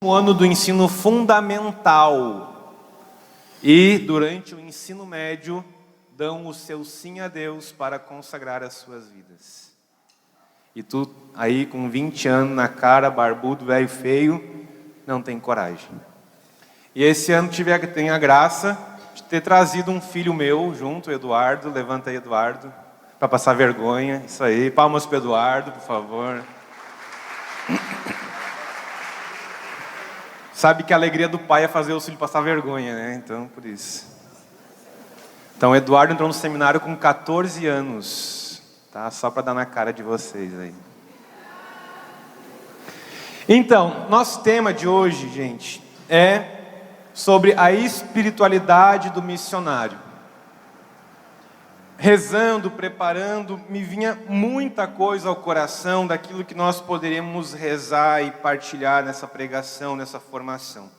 No ano do ensino fundamental e durante o ensino médio dão o seu sim a Deus para consagrar as suas vidas. E tu aí com 20 anos na cara, barbudo, velho, feio, não tem coragem. E esse ano tenho a graça de ter trazido um filho meu junto, Eduardo. Levanta aí, Eduardo, para passar vergonha. Isso aí, palmas para o Eduardo, por favor. Sabe que a alegria do pai é fazer o filho passar vergonha, né? Então, por isso. Então, o Eduardo entrou no seminário com 14 anos, tá? Só para dar na cara de vocês aí. Então, nosso tema de hoje, gente, é sobre a espiritualidade do missionário. Rezando, preparando, me vinha muita coisa ao coração daquilo que nós poderíamos rezar e partilhar nessa pregação, nessa formação.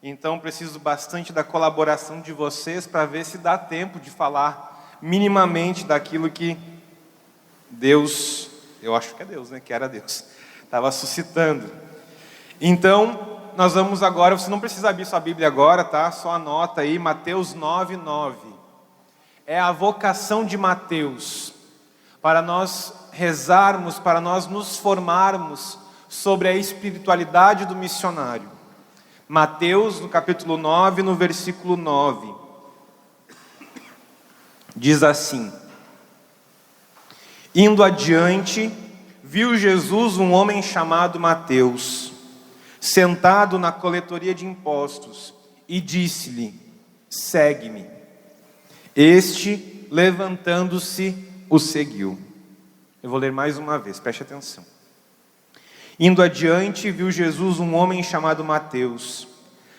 Então, preciso bastante da colaboração de vocês para ver se dá tempo de falar minimamente daquilo que Deus, eu acho que é Deus, né? Que era Deus, estava suscitando. Então, nós vamos agora, você não precisa abrir sua Bíblia agora, tá? Só anota aí, Mateus 9:9. É a vocação de Mateus, para nós rezarmos, para nós nos formarmos sobre a espiritualidade do missionário. Mateus, no capítulo 9, no versículo 9, diz assim: Indo adiante, viu Jesus um homem chamado Mateus, sentado na coletoria de impostos, e disse-lhe: segue-me. Este, levantando-se, o seguiu. Eu vou ler mais uma vez, preste atenção. Indo adiante, viu Jesus um homem chamado Mateus,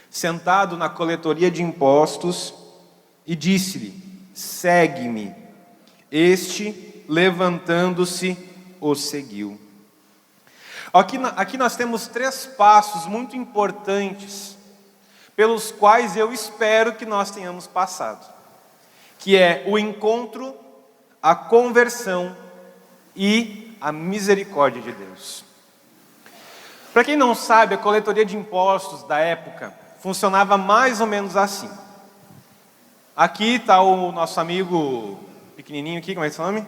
sentado na coletoria de impostos, e disse-lhe: segue-me. Este, levantando-se, o seguiu. Aqui nós temos 3 passos muito importantes, pelos quais eu espero que nós tenhamos passado. Que é o encontro, a conversão e a misericórdia de Deus. Para quem não sabe, a coletoria de impostos da época funcionava mais ou menos assim. Aqui está o nosso amigo pequenininho aqui, como é que é o nome?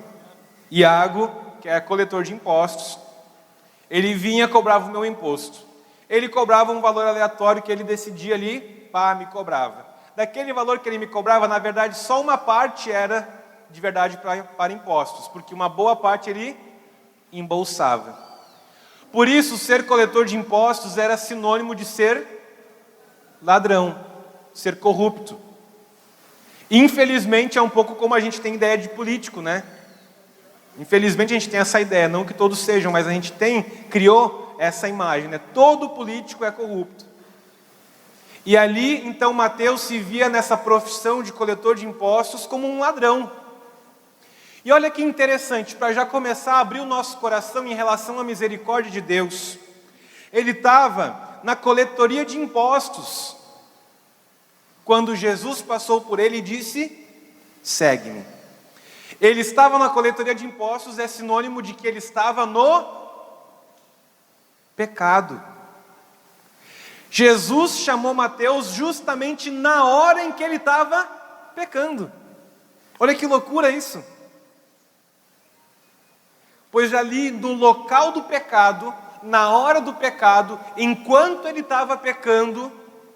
Iago, que é coletor de impostos. Ele vinha e cobrava o meu imposto. Ele cobrava um valor aleatório que ele decidia ali, pá, me cobrava. Daquele valor que ele me cobrava, na verdade, só uma parte era de verdade para impostos, porque uma boa parte ele embolsava. Por isso, ser coletor de impostos era sinônimo de ser ladrão, ser corrupto. Infelizmente, é um pouco como a gente tem ideia de político, né? Infelizmente, a gente tem essa ideia, não que todos sejam, mas a gente criou essa imagem, né? Todo político é corrupto. E ali, então, Mateus se via nessa profissão de coletor de impostos como um ladrão. E olha que interessante, para já começar a abrir o nosso coração em relação à misericórdia de Deus. Ele estava na coletoria de impostos, quando Jesus passou por ele e disse: segue-me. Ele estava na coletoria de impostos, é sinônimo de que ele estava no pecado. Jesus chamou Mateus justamente na hora em que ele estava pecando. Olha que loucura isso. Pois ali no local do pecado, na hora do pecado, enquanto ele estava pecando,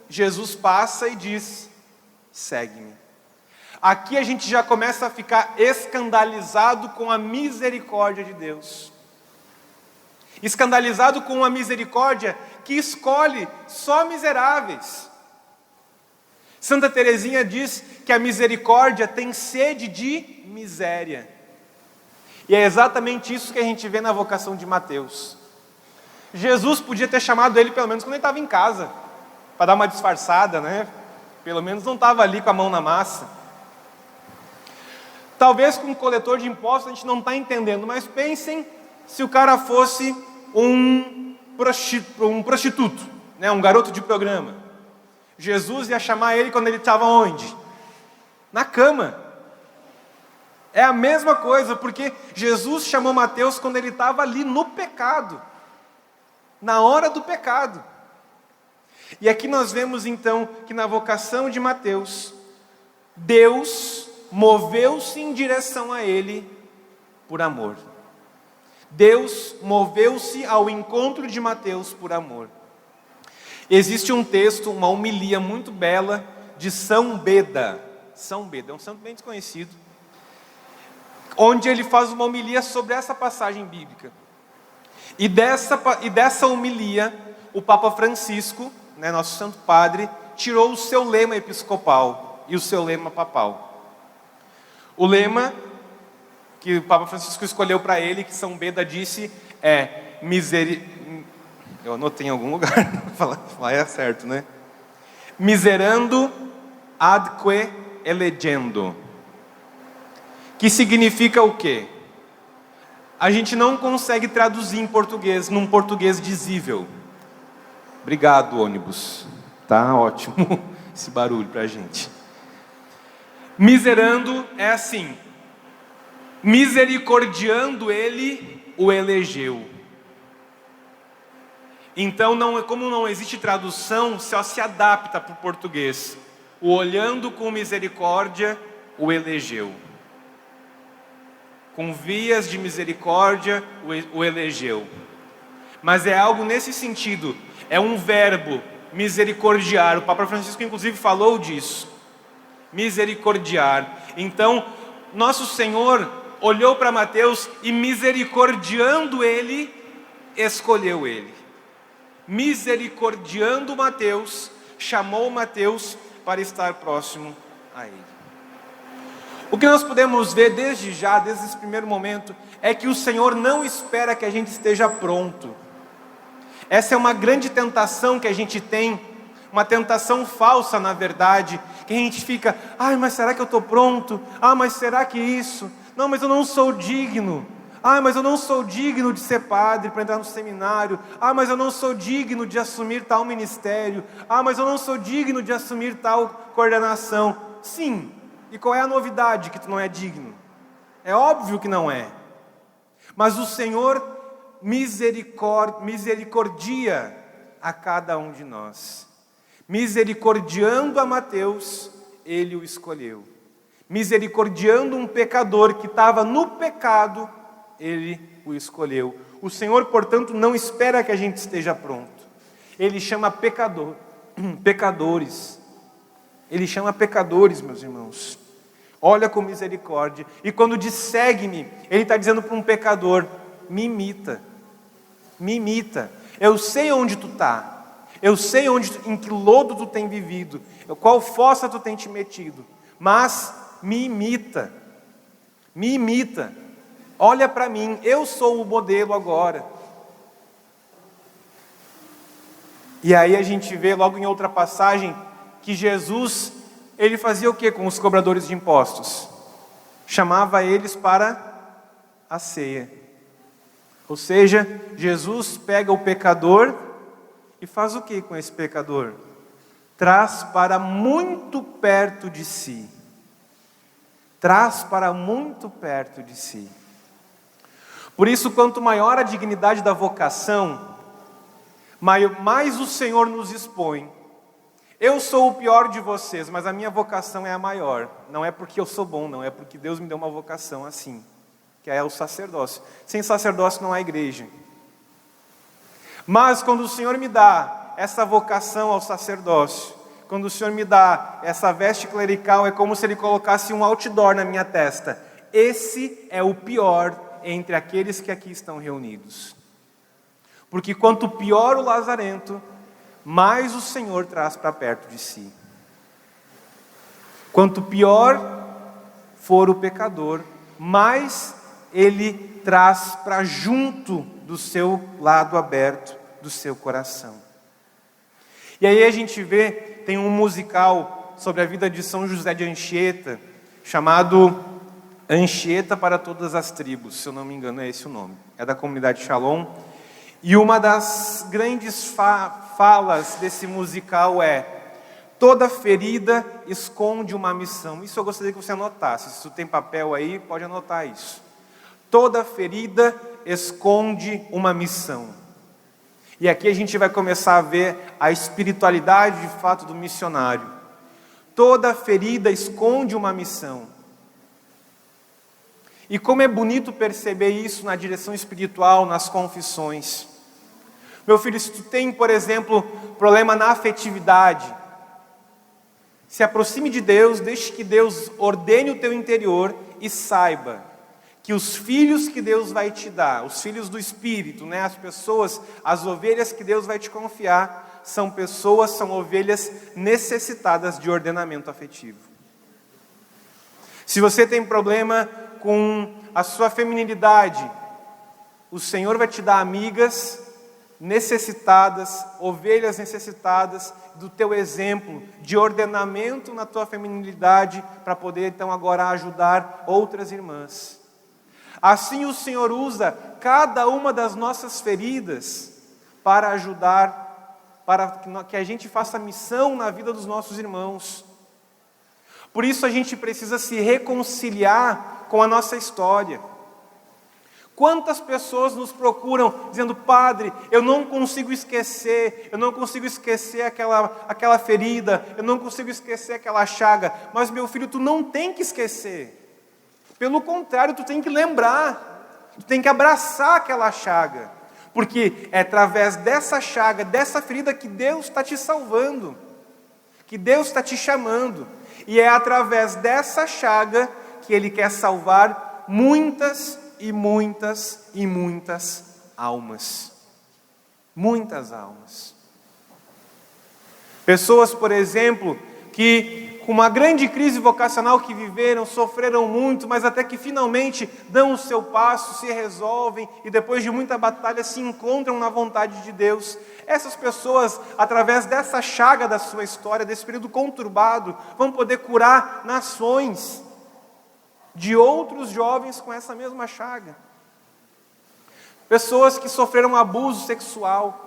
Jesus passa e diz: segue-me. Aqui a gente já começa a ficar escandalizado com a misericórdia de Deus. Escandalizado com a misericórdia que escolhe só miseráveis. Santa Teresinha diz que a misericórdia tem sede de miséria. E é exatamente isso que a gente vê na vocação de Mateus. Jesus podia ter chamado ele pelo menos quando ele estava em casa, para dar uma disfarçada, né? Pelo menos não estava ali com a mão na massa. Talvez com um coletor de impostos a gente não está entendendo, mas pensem se o cara fosse um prostituto, né? Um garoto de programa. Jesus ia chamar ele quando ele estava onde? Na cama. É a mesma coisa, porque Jesus chamou Mateus quando ele estava ali no pecado, na hora do pecado. E aqui nós vemos então que na vocação de Mateus, Deus moveu-se em direção a ele por amor. Deus moveu-se ao encontro de Mateus por amor. Existe um texto, uma homilia muito bela de São Beda. São Beda é um santo bem desconhecido, onde ele faz uma homilia sobre essa passagem bíblica. E dessa homilia, o Papa Francisco, nosso Santo Padre, tirou o seu lema episcopal e o seu lema papal. O lema que o Papa Francisco escolheu para ele, que São Beda disse, é eu anotei em algum lugar, falar é certo, né? Miserando adque elegendo. Que significa o quê? A gente não consegue traduzir em português, num português dizível. Obrigado, ônibus. Tá ótimo esse barulho pra gente. Miserando é assim: misericordiando ele, o elegeu. Então, como não existe tradução, só se adapta para o português. O olhando com misericórdia, o elegeu. Com vias de misericórdia, o elegeu. Mas é algo nesse sentido. É um verbo, misericordiar. O Papa Francisco, inclusive, falou disso. Misericordiar. Então, nosso Senhor olhou para Mateus e, misericordiando ele, escolheu ele. Misericordiando Mateus, chamou Mateus para estar próximo a ele. O que nós podemos ver desde já, desde esse primeiro momento, é que o Senhor não espera que a gente esteja pronto. Essa é uma grande tentação que a gente tem, uma tentação falsa, na verdade, que a gente fica, mas será que eu estou pronto? Mas será que isso? Não, mas eu não sou digno. Mas eu não sou digno de ser padre para entrar no seminário. Mas eu não sou digno de assumir tal ministério. Mas eu não sou digno de assumir tal coordenação. Sim, e qual é a novidade que tu não é digno? É óbvio que não é. Mas o Senhor misericordia a cada um de nós. Misericordiando a Mateus, ele o escolheu. Misericordiando um pecador que estava no pecado, ele o escolheu. O Senhor, portanto, não espera que a gente esteja pronto. Ele chama pecadores. Ele chama pecadores, meus irmãos. Olha com misericórdia. E quando diz segue-me, ele está dizendo para um pecador, me imita. Me imita. Eu sei onde tu está. Eu sei em que lodo tu tem vivido. Qual fossa tu tem te metido. Mas me imita. Me imita. Olha para mim, eu sou o modelo agora. E aí a gente vê logo em outra passagem que Jesus, ele fazia o que com os cobradores de impostos? Chamava eles para a ceia. Ou seja, Jesus pega o pecador e faz o que com esse pecador? Traz para muito perto de si. Traz para muito perto de si. Por isso, quanto maior a dignidade da vocação, mais o Senhor nos expõe. Eu sou o pior de vocês, mas a minha vocação é a maior. Não é porque eu sou bom, não, é porque Deus me deu uma vocação assim, que é o sacerdócio. Sem sacerdócio não há igreja. Mas quando o Senhor me dá essa vocação ao sacerdócio, quando o Senhor me dá essa veste clerical, é como se Ele colocasse um outdoor na minha testa. Esse é o pior entre aqueles que aqui estão reunidos. Porque quanto pior o lazarento, mais o Senhor traz para perto de si. Quanto pior for o pecador, mais Ele traz para junto do seu lado aberto, do seu coração. E aí a gente vê, tem um musical sobre a vida de São José de Anchieta, chamado Anchieta para Todas as Tribos, se eu não me engano é esse o nome, é da comunidade Shalom, e uma das grandes falas desse musical é: toda ferida esconde uma missão. Isso eu gostaria que você anotasse, se você tem papel aí, pode anotar isso. Toda ferida esconde uma missão. E aqui a gente vai começar a ver a espiritualidade de fato do missionário. Toda ferida esconde uma missão. E como é bonito perceber isso na direção espiritual, nas confissões. Meu filho, se tu tem, por exemplo, problema na afetividade, se aproxime de Deus, deixe que Deus ordene o teu interior e saiba que os filhos que Deus vai te dar, os filhos do Espírito, né, as pessoas, as ovelhas que Deus vai te confiar, são pessoas, são ovelhas necessitadas de ordenamento afetivo. Se você tem problema com a sua feminilidade, o Senhor vai te dar amigas necessitadas, ovelhas necessitadas do teu exemplo, de ordenamento na tua feminilidade, para poder então agora ajudar outras irmãs. Assim o Senhor usa cada uma das nossas feridas para ajudar, para que a gente faça missão na vida dos nossos irmãos. Por isso a gente precisa se reconciliar com a nossa história. Quantas pessoas nos procuram dizendo: Padre, eu não consigo esquecer aquela ferida, eu não consigo esquecer aquela chaga. Mas meu filho, tu não tem que esquecer. Pelo contrário, tu tem que lembrar, tu tem que abraçar aquela chaga. Porque é através dessa chaga, dessa ferida que Deus está te salvando, que Deus está te chamando. E é através dessa chaga que Ele quer salvar muitas e muitas e muitas almas. Muitas almas. Pessoas, por exemplo, que com uma grande crise vocacional que viveram, sofreram muito, mas até que finalmente dão o seu passo, se resolvem e depois de muita batalha se encontram na vontade de Deus. Essas pessoas, através dessa chaga da sua história, desse período conturbado, vão poder curar nações de outros jovens com essa mesma chaga. Pessoas que sofreram abuso sexual,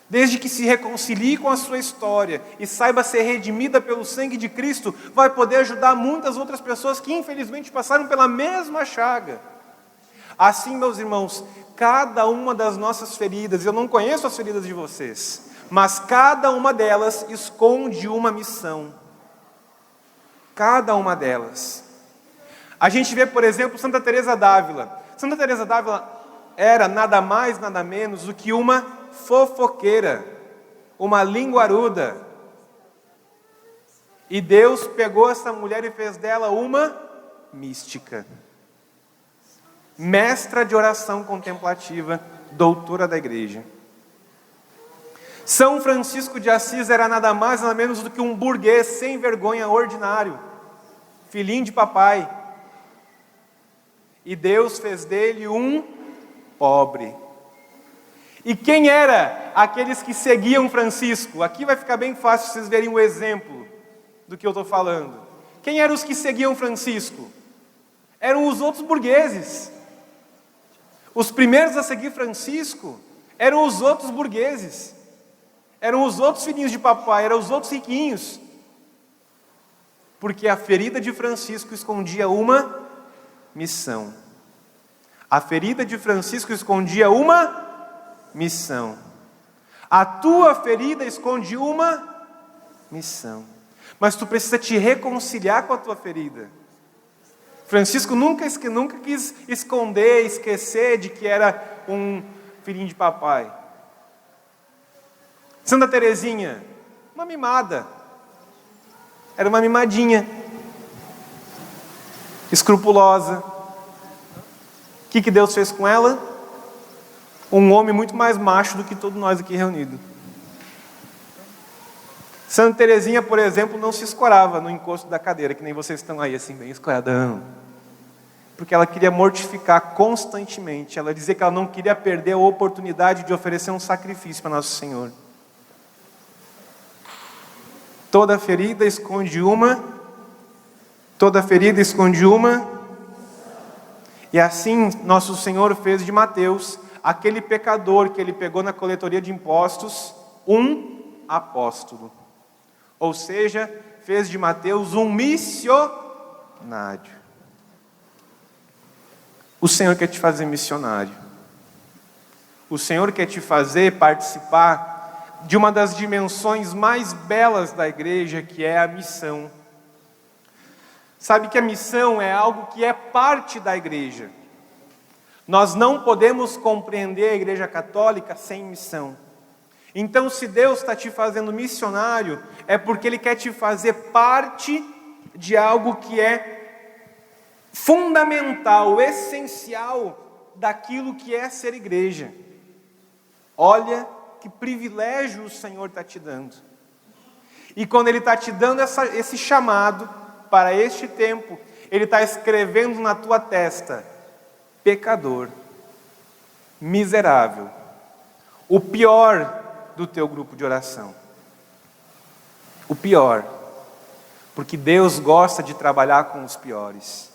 desde que se reconcilie com a sua história e saiba ser redimida pelo sangue de Cristo, vai poder ajudar muitas outras pessoas que infelizmente passaram pela mesma chaga. Assim, meus irmãos, cada uma das nossas feridas, eu não conheço as feridas de vocês, mas cada uma delas esconde uma missão. Cada uma delas. A gente vê, por exemplo, Santa Teresa d'Ávila. Santa Teresa d'Ávila era nada mais, nada menos do que uma fofoqueira, uma linguaruda. E Deus pegou essa mulher e fez dela uma mística. Mestra de oração contemplativa, doutora da igreja. São Francisco de Assis era nada mais, nada menos do que um burguês sem vergonha ordinário, filhinho de papai. E Deus fez dele um pobre. E quem era aqueles que seguiam Francisco? Aqui vai ficar bem fácil vocês verem o exemplo do que eu estou falando. Quem eram os que seguiam Francisco? Eram os outros burgueses. Os primeiros a seguir Francisco eram os outros burgueses. Eram os outros filhinhos de papai, eram os outros riquinhos. Porque a ferida de Francisco escondia uma missão. A ferida de Francisco escondia uma missão. A tua ferida esconde uma missão. Mas tu precisa te reconciliar com a tua ferida. Francisco nunca quis esconder, esquecer de que era um filhinho de papai. Santa Teresinha, uma mimada. Era uma mimadinha. Escrupulosa. O que Deus fez com ela? Um homem muito mais macho do que todos nós aqui reunidos. Santa Teresinha, por exemplo, não se escorava no encosto da cadeira, que nem vocês estão aí, assim, bem escoradão. Porque ela queria mortificar constantemente. Ela dizia que ela não queria perder a oportunidade de oferecer um sacrifício para Nosso Senhor. Toda ferida esconde uma. E assim Nosso Senhor fez de Mateus, aquele pecador que Ele pegou na coletoria de impostos, um apóstolo. Ou seja, fez de Mateus um missionário. O Senhor quer te fazer missionário. O Senhor quer te fazer participar de uma das dimensões mais belas da igreja, que é a missão. Sabe que a missão é algo que é parte da igreja. Nós não podemos compreender a Igreja Católica sem missão. Então, se Deus está te fazendo missionário, é porque Ele quer te fazer parte de algo que é fundamental, essencial daquilo que é ser igreja. Olha que privilégio o Senhor está te dando. E quando Ele está te dando esse chamado para este tempo, Ele está escrevendo na tua testa: pecador, miserável, o pior do teu grupo de oração. O pior, porque Deus gosta de trabalhar com os piores.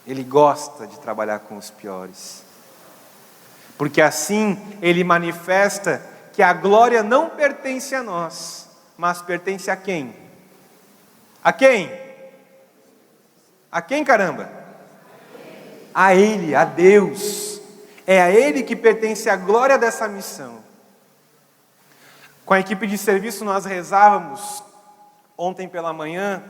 Ele gosta de trabalhar com os piores. Porque assim Ele manifesta que a glória não pertence a nós, mas pertence a quem? A quem? A quem, caramba? A Ele, a Deus. É a Ele que pertence a glória dessa missão. Com a equipe de serviço nós rezávamos ontem pela manhã,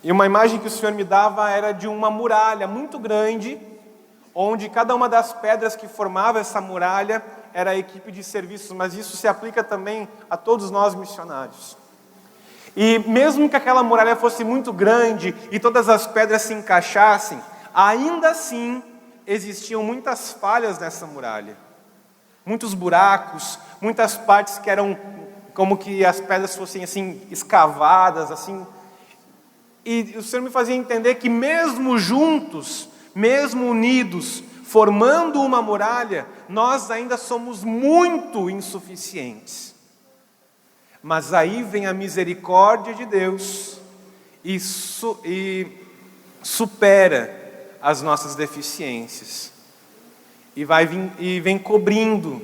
e uma imagem que o Senhor me dava era de uma muralha muito grande, onde cada uma das pedras que formava essa muralha era a equipe de serviços, mas isso se aplica também a todos nós missionários. E mesmo que aquela muralha fosse muito grande e todas as pedras se encaixassem, ainda assim existiam muitas falhas nessa muralha. Muitos buracos, muitas partes que eram como que as pedras fossem assim escavadas, assim. E o Senhor me fazia entender que mesmo juntos, mesmo unidos, formando uma muralha, nós ainda somos muito insuficientes. Mas aí vem a misericórdia de Deus e supera as nossas deficiências. E vem cobrindo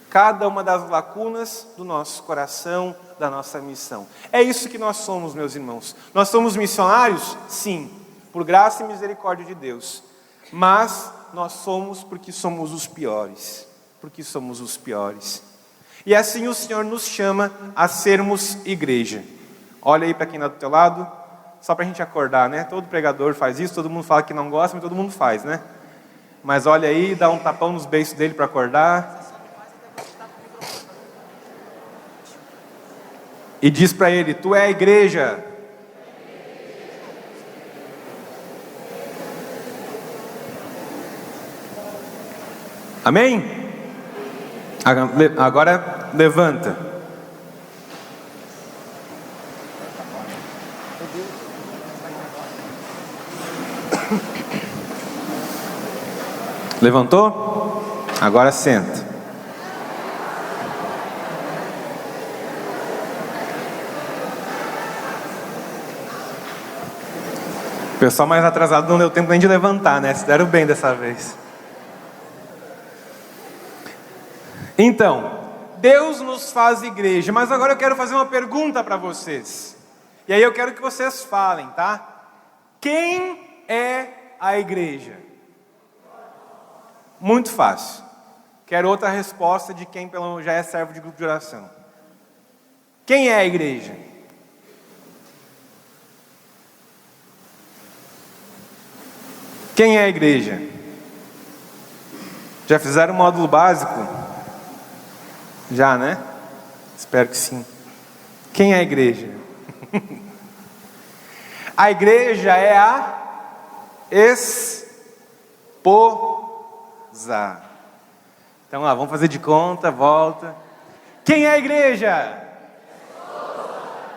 cada uma das lacunas do nosso coração, da nossa missão. É isso que nós somos, meus irmãos. Nós somos missionários? Sim, por graça e misericórdia de Deus. Mas nós somos porque somos os piores. Porque somos os piores. E assim o Senhor nos chama a sermos igreja. Olha aí para quem está do teu lado, só para a gente acordar, né? Todo pregador faz isso, todo mundo fala que não gosta, mas todo mundo faz, né? Mas olha aí, dá um tapão nos beiços dele para acordar. E diz para ele: tu é a igreja. Amém? Agora levanta. Levantou? Agora senta. O pessoal mais atrasado não deu tempo nem de levantar, né? Se deram bem dessa vez. Então, Deus nos faz igreja, mas agora eu quero fazer uma pergunta para vocês. E aí eu quero que vocês falem, tá? Quem é a igreja? Muito fácil. Quero outra resposta de quem já é servo de grupo de oração. Quem é a igreja? Quem é a igreja? Já fizeram o módulo básico? Já, né? Espero que sim. Quem é a igreja? A igreja é a esposa. Então, vamos fazer de conta, volta. Quem é a igreja?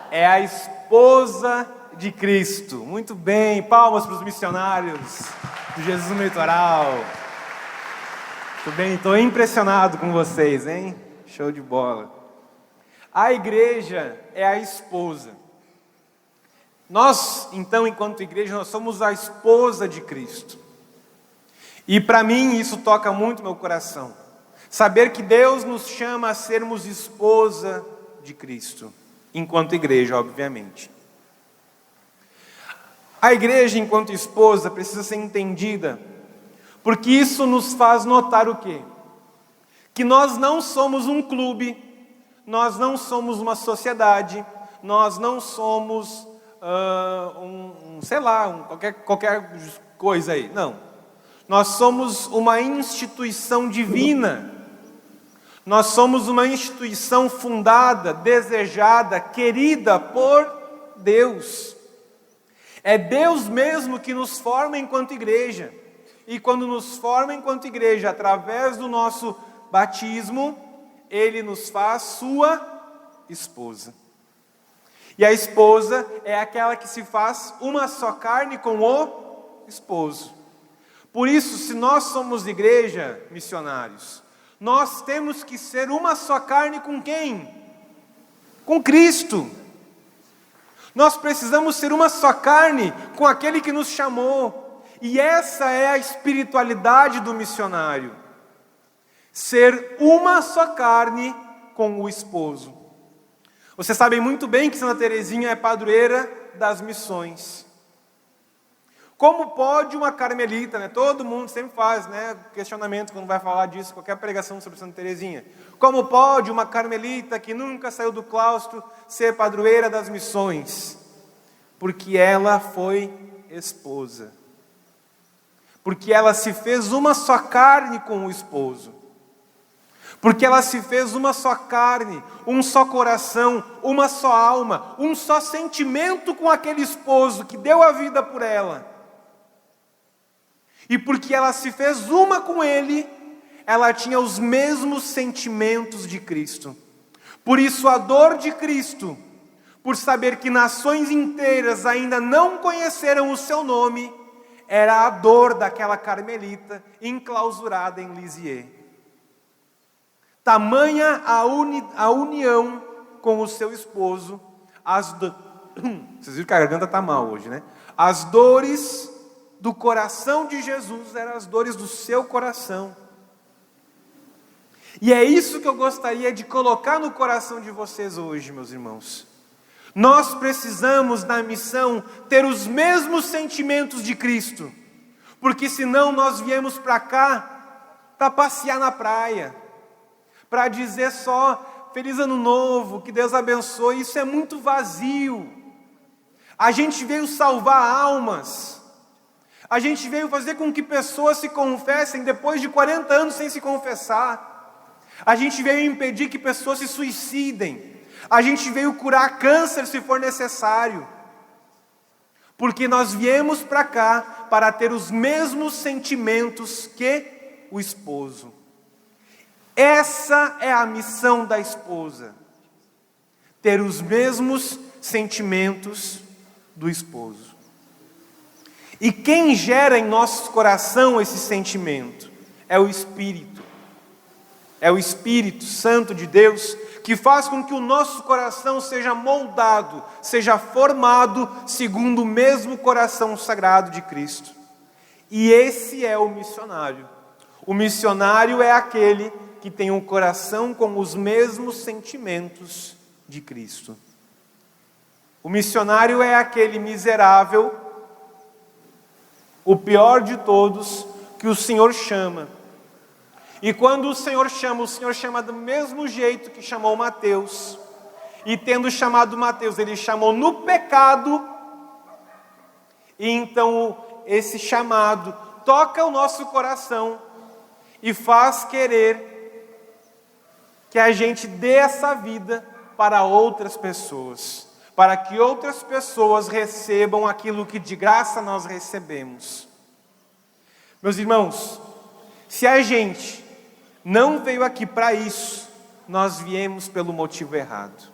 É a esposa de Cristo. Muito bem, palmas para os missionários do Jesus no Litoral. Muito bem, estou impressionado com vocês, hein? Show de bola. A igreja é a esposa. Nós, então, enquanto igreja, nós somos a esposa de Cristo. E para mim isso toca muito meu coração. Saber que Deus nos chama a sermos esposa de Cristo. Enquanto igreja, obviamente. A igreja, enquanto esposa, precisa ser entendida. Porque isso nos faz notar o quê? que nós não somos um clube, nós não somos uma sociedade, nós não somos qualquer coisa aí, não. Nós somos uma instituição divina, nós somos uma instituição fundada, desejada, querida por Deus. É Deus mesmo que nos forma enquanto igreja, e quando nos forma enquanto igreja, através do nosso batismo, Ele nos faz sua esposa. E a esposa é aquela que se faz uma só carne com o esposo. Por isso, se nós somos igreja, missionários, nós temos que ser uma só carne com quem? Com Cristo. Nós precisamos ser uma só carne com aquele que nos chamou. E essa é a espiritualidade do missionário. Ser uma só carne com o esposo. Vocês sabem muito bem que Santa Teresinha é padroeira das missões. Como pode uma carmelita, né? Todo mundo sempre faz, né, questionamento quando vai falar disso, qualquer pregação sobre Santa Teresinha. Como pode uma carmelita que nunca saiu do claustro ser padroeira das missões? Porque ela foi esposa. Porque ela se fez uma só carne com o esposo. Porque ela se fez uma só carne, um só coração, uma só alma, um só sentimento com aquele esposo que deu a vida por ela. E porque ela se fez uma com ele, ela tinha os mesmos sentimentos de Cristo. Por isso a dor de Cristo, por saber que nações inteiras ainda não conheceram o seu nome, era a dor daquela carmelita enclausurada em Lisieux. Tamanha a união com o seu esposo, vocês viram que a garganta está mal hoje, né? As dores do coração de Jesus eram as dores do seu coração. E é isso que eu gostaria de colocar no coração de vocês hoje, meus irmãos. Nós precisamos, na missão, ter os mesmos sentimentos de Cristo, porque senão nós viemos para cá para passear na praia, para dizer só Feliz Ano Novo, que Deus abençoe. Isso é muito vazio. A gente veio salvar almas, a gente veio fazer com que pessoas se confessem depois de 40 anos sem se confessar, a gente veio impedir que pessoas se suicidem, a gente veio curar câncer se for necessário, porque nós viemos para cá para ter os mesmos sentimentos que o esposo. Essa é a missão da esposa, ter os mesmos sentimentos do esposo. E quem gera em nosso coração esse sentimento? É o Espírito. É o Espírito Santo de Deus que faz com que o nosso coração seja moldado, seja formado segundo o mesmo coração sagrado de Cristo. E esse é o missionário. O missionário é aquele que tem um coração com os mesmos sentimentos de Cristo. O missionário é aquele miserável, o pior de todos, que o Senhor chama. E quando o Senhor chama do mesmo jeito que chamou Mateus. E tendo chamado Mateus, ele chamou no pecado. E então esse chamado toca o nosso coração e faz querer que a gente dê essa vida para outras pessoas, para que outras pessoas recebam aquilo que de graça nós recebemos. Meus irmãos, se a gente não veio aqui para isso, nós viemos pelo motivo errado.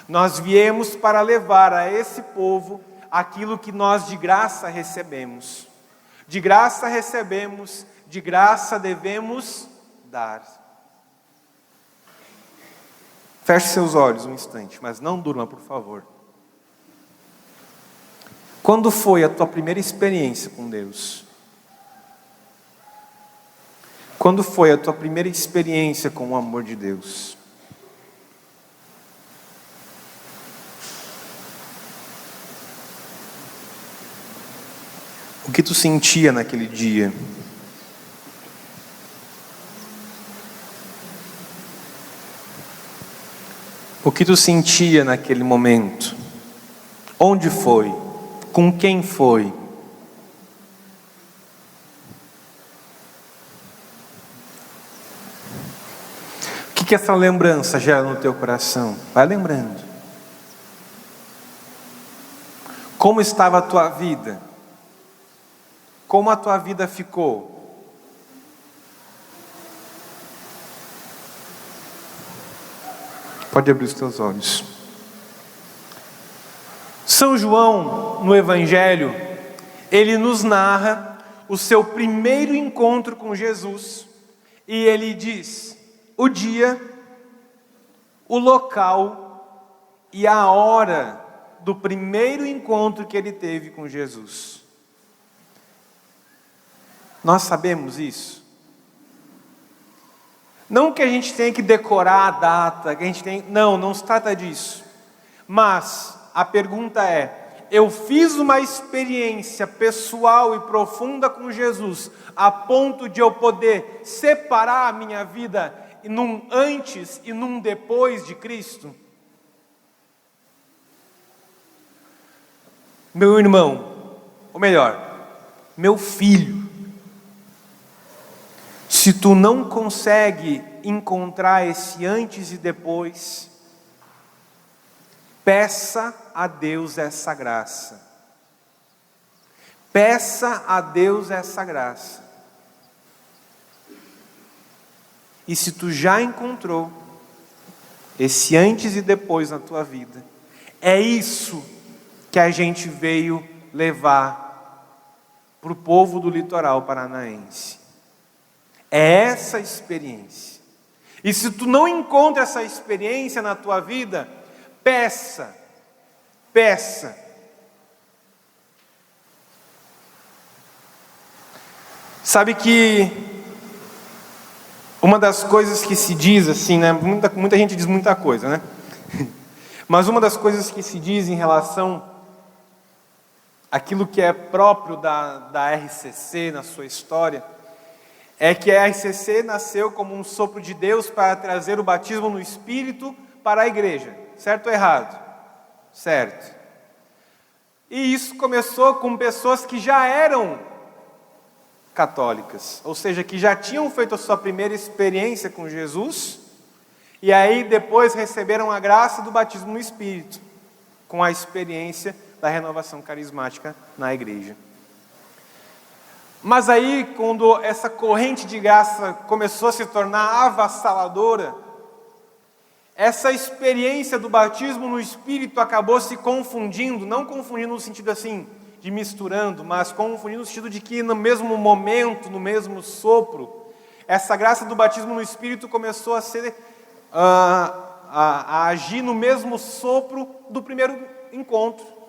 Nós viemos para levar a esse povo aquilo que nós de graça recebemos. De graça recebemos, de graça devemos dar. Feche seus olhos um instante, mas não durma, por favor. Quando foi a tua primeira experiência com Deus? Quando foi a tua primeira experiência com o amor de Deus? O que tu sentia naquele dia? O que tu sentia naquele momento? Onde foi? Com quem foi? O que essa lembrança gera no teu coração? Vai lembrando. Como estava a tua vida? Como a tua vida ficou? Pode abrir os teus olhos. São João, no Evangelho, ele nos narra o seu primeiro encontro com Jesus. E ele diz o dia, o local e a hora do primeiro encontro que ele teve com Jesus. Nós sabemos isso? Não que a gente tenha que decorar a data, que a gente tem... Não se trata disso. Mas a pergunta é: eu fiz uma experiência pessoal e profunda com Jesus, a ponto de eu poder separar a minha vida num antes e num depois de Cristo? Meu irmão, ou melhor, meu filho, se tu não consegue encontrar esse antes e depois, peça a Deus essa graça. Peça a Deus essa graça. E se tu já encontrou esse antes e depois na tua vida, é isso que a gente veio levar para o povo do litoral paranaense. É essa experiência. E se tu não encontra essa experiência na tua vida, peça. Sabe que uma das coisas que se diz assim, né? Muita gente diz muita coisa, né? Mas uma das coisas que se diz em relação àquilo que é próprio da RCC na sua história, é que a RCC nasceu como um sopro de Deus para trazer o batismo no Espírito para a igreja. Certo ou errado? Certo. E isso começou com pessoas que já eram católicas, ou seja, que já tinham feito a sua primeira experiência com Jesus, e aí depois receberam a graça do batismo no Espírito, com a experiência da renovação carismática na igreja. Mas aí, quando essa corrente de graça começou a se tornar avassaladora, essa experiência do batismo no Espírito acabou se confundindo, não confundindo no sentido assim, de misturando, mas confundindo no sentido de que no mesmo momento, no mesmo sopro, essa graça do batismo no Espírito começou a ser, a agir no mesmo sopro do primeiro encontro.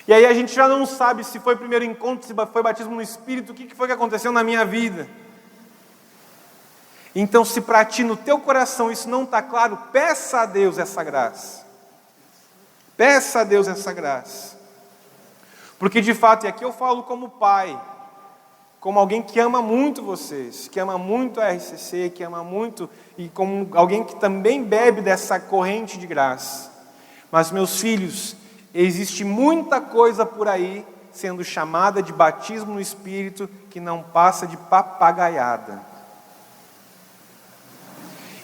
E aí a gente já não sabe se foi o primeiro encontro, se foi batismo no Espírito, o que foi que aconteceu na minha vida. Então, se para ti, no teu coração, isso não está claro, peça a Deus essa graça. Peça a Deus essa graça. Porque de fato, e aqui eu falo como pai, como alguém que ama muito vocês, que ama muito a RCC, que ama muito, e como alguém que também bebe dessa corrente de graça. Mas meus filhos, existe muita coisa por aí sendo chamada de batismo no Espírito que não passa de papagaiada.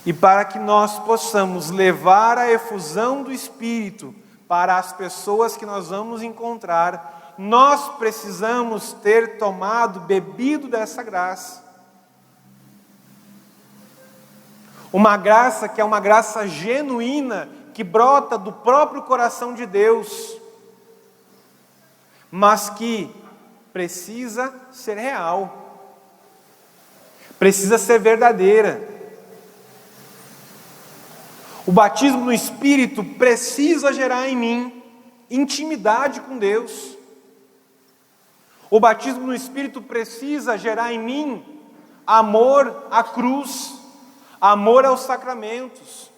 E para que nós possamos levar a efusão do Espírito para as pessoas que nós vamos encontrar, nós precisamos ter bebido dessa graça. Uma graça que é uma graça genuína, que brota do próprio coração de Deus, mas que precisa ser real, precisa ser verdadeira. O batismo no Espírito precisa gerar em mim intimidade com Deus. O batismo no Espírito precisa gerar em mim amor à cruz, amor aos sacramentos.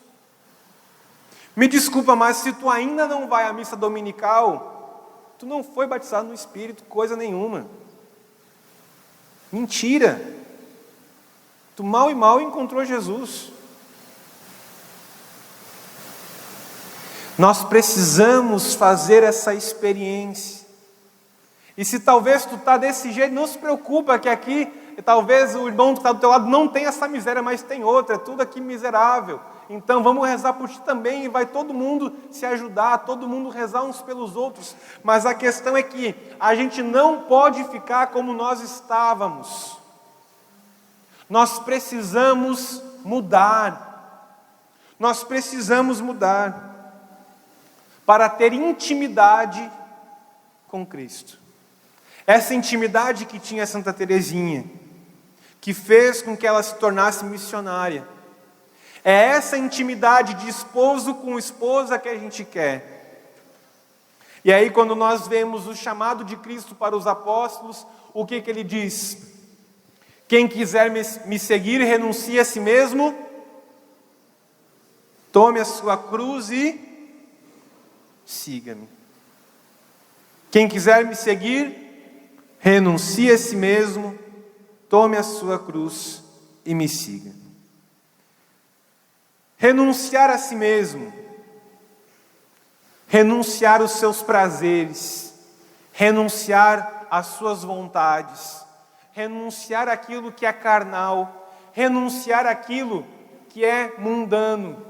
Me desculpa, mas se tu ainda não vai à missa dominical, tu não foi batizado no Espírito, coisa nenhuma. Mentira. Tu mal e mal encontrou Jesus. Nós precisamos fazer essa experiência. E se talvez tu está desse jeito, não se preocupa que aqui, talvez o irmão que está do teu lado não tenha essa miséria, mas tem outra, é tudo aqui miserável. Então vamos rezar por ti também, e vai todo mundo se ajudar, todo mundo rezar uns pelos outros. Mas a questão é que a gente não pode ficar como nós estávamos. Nós precisamos mudar. Nós precisamos mudar para ter intimidade com Cristo. Essa intimidade que tinha Santa Teresinha, que fez com que ela se tornasse missionária. É essa intimidade de esposo com esposa que a gente quer. E aí quando nós vemos o chamado de Cristo para os apóstolos, o que ele diz? Quem quiser me seguir, renuncie a si mesmo, tome a sua cruz e siga-me. Quem quiser me seguir, renuncie a si mesmo, tome a sua cruz e me siga. Renunciar a si mesmo, renunciar os seus prazeres, renunciar às suas vontades, renunciar aquilo que é carnal, renunciar aquilo que é mundano,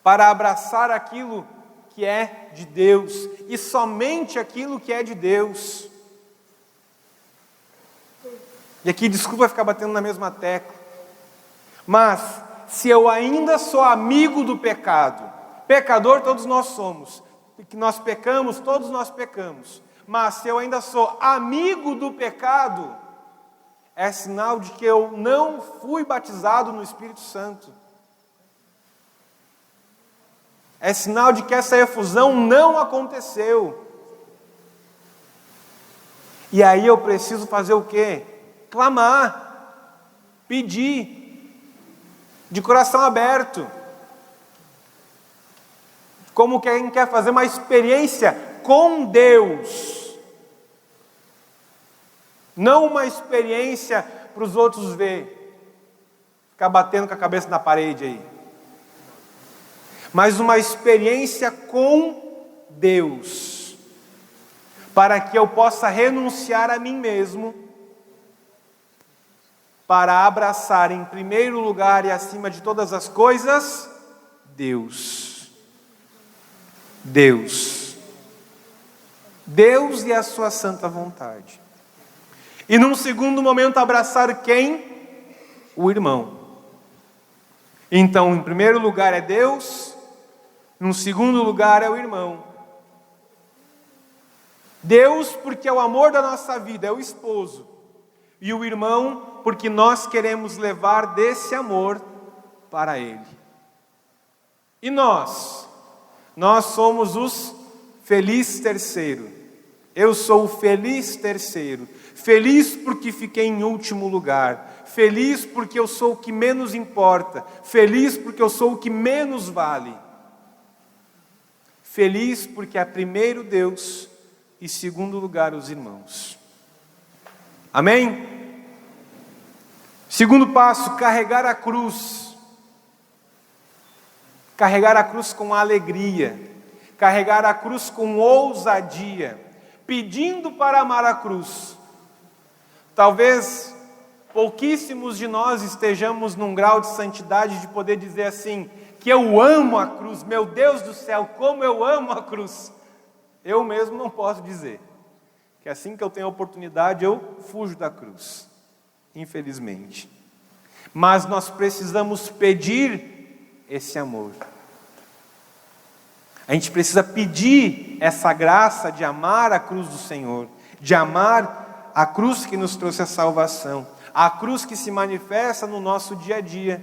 para abraçar aquilo que é de Deus, e somente aquilo que é de Deus. E aqui, desculpa ficar batendo na mesma tecla, mas se eu ainda sou amigo do pecado, pecador todos nós somos, que nós pecamos, todos nós pecamos, mas se eu ainda sou amigo do pecado, é sinal de que eu não fui batizado no Espírito Santo. É sinal de que essa efusão não aconteceu. E aí eu preciso fazer o quê? Clamar, pedir, de coração aberto, como quem quer fazer uma experiência com Deus, não uma experiência para os outros ver, ficar batendo com a cabeça na parede aí, mas uma experiência com Deus, para que eu possa renunciar a mim mesmo, para abraçar em primeiro lugar e acima de todas as coisas, Deus. Deus. Deus e a sua santa vontade. E num segundo momento abraçar quem? O irmão. Então, em primeiro lugar é Deus, num segundo lugar é o irmão. Deus, porque é o amor da nossa vida, é o esposo. E o irmão, porque nós queremos levar desse amor para ele. E nós somos os feliz terceiro. Eu sou o feliz terceiro. Feliz porque fiquei em último lugar. Feliz porque eu sou o que menos importa. Feliz porque eu sou o que menos vale. Feliz porque é primeiro Deus e segundo lugar os irmãos. Amém? Segundo passo, carregar a cruz. Carregar a cruz com alegria. Carregar a cruz com ousadia. Pedindo para amar a cruz. Talvez pouquíssimos de nós estejamos num grau de santidade de poder dizer assim, que eu amo a cruz, meu Deus do céu, como eu amo a cruz. Eu mesmo não posso dizer. Que assim que eu tenho a oportunidade, eu fujo da cruz. Infelizmente. Mas nós precisamos pedir esse amor. A gente precisa pedir essa graça de amar a cruz do Senhor, de amar a cruz que nos trouxe a salvação, a cruz que se manifesta no nosso dia a dia,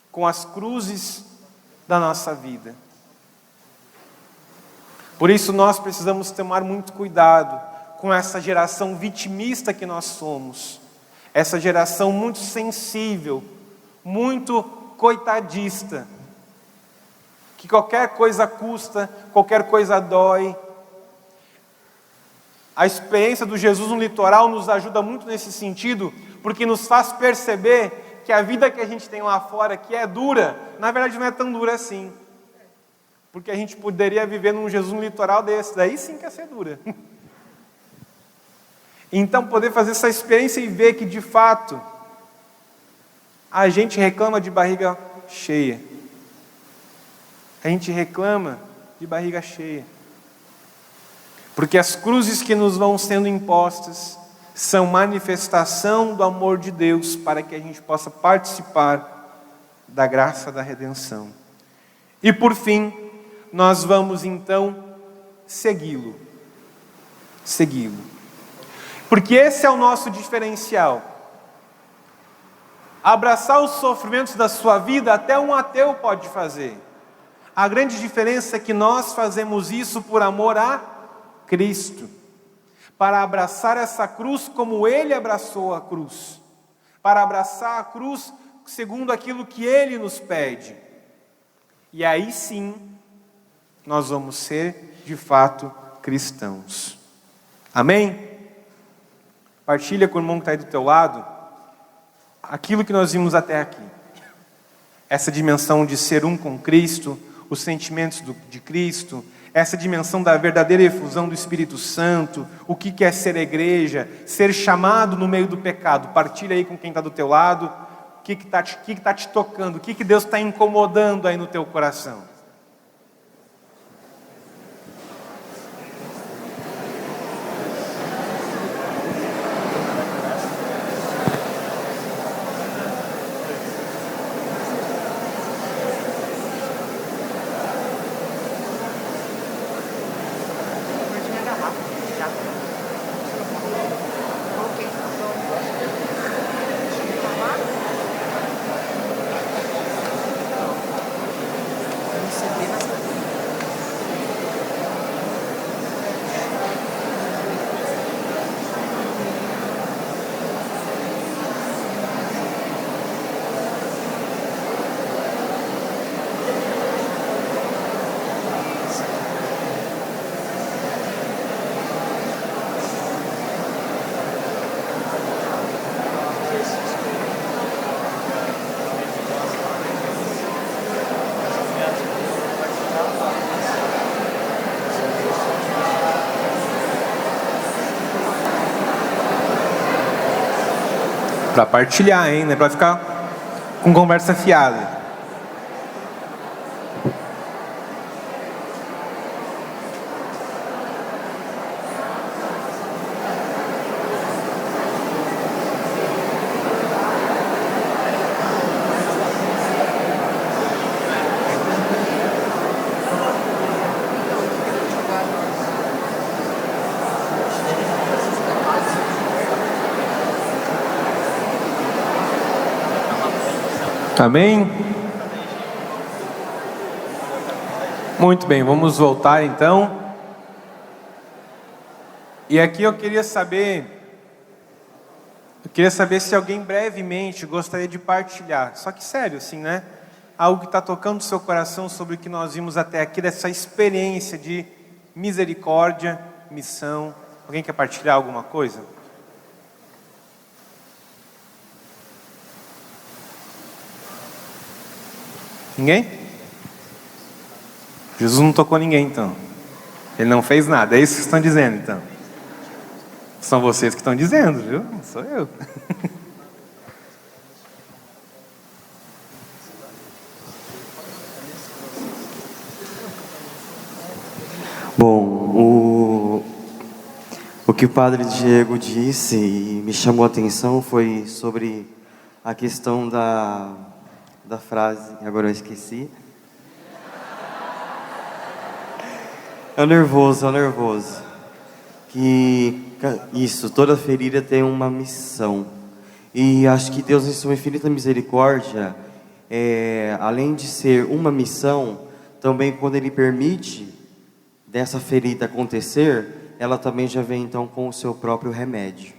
com as cruzes da nossa vida. Por isso nós precisamos tomar muito cuidado com essa geração vitimista que nós somos, essa geração muito sensível, muito coitadista, que qualquer coisa custa, qualquer coisa dói. A experiência do Jesus no litoral nos ajuda muito nesse sentido, porque nos faz perceber que a vida que a gente tem lá fora, que é dura, na verdade não é tão dura assim. Porque a gente poderia viver num Jesus no litoral desse, daí sim que ia ser dura. Então poder fazer essa experiência e ver que de fato a gente reclama de barriga cheia. A gente reclama de barriga cheia. Porque as cruzes que nos vão sendo impostas são manifestação do amor de Deus para que a gente possa participar da graça da redenção. E por fim, nós vamos então segui-lo. Segui-lo. Porque esse é o nosso diferencial. Abraçar os sofrimentos da sua vida até um ateu pode fazer. A grande diferença é que nós fazemos isso por amor a Cristo. Para abraçar essa cruz como Ele abraçou a cruz. Para abraçar a cruz segundo aquilo que Ele nos pede. E aí sim, nós vamos ser de fato cristãos. Amém? Partilha com o irmão que está aí do teu lado aquilo que nós vimos até aqui. Essa dimensão de ser um com Cristo, os sentimentos de Cristo, essa dimensão da verdadeira efusão do Espírito Santo, o que é ser igreja, ser chamado no meio do pecado. Partilha aí com quem está do teu lado, o que está te tocando, o que Deus está incomodando aí no teu coração. Para partilhar, hein? Não é para ficar com conversa fiada. Amém? Muito bem, vamos voltar então. E aqui eu queria saber se alguém brevemente gostaria de partilhar. Só que sério, assim, né? Algo que está tocando o seu coração sobre o que nós vimos até aqui, dessa experiência de misericórdia, missão. Alguém quer partilhar alguma coisa? Ninguém? Jesus não tocou ninguém, então. Ele não fez nada. É isso que estão dizendo, então. São vocês que estão dizendo, viu? Não sou eu. Bom, o que o Padre Diego disse e me chamou a atenção foi sobre a questão da frase, agora eu esqueci. É o nervoso. Que isso, toda ferida tem uma missão. E acho que Deus, em sua infinita misericórdia, além de ser uma missão, também quando Ele permite dessa ferida acontecer, ela também já vem então com o seu próprio remédio,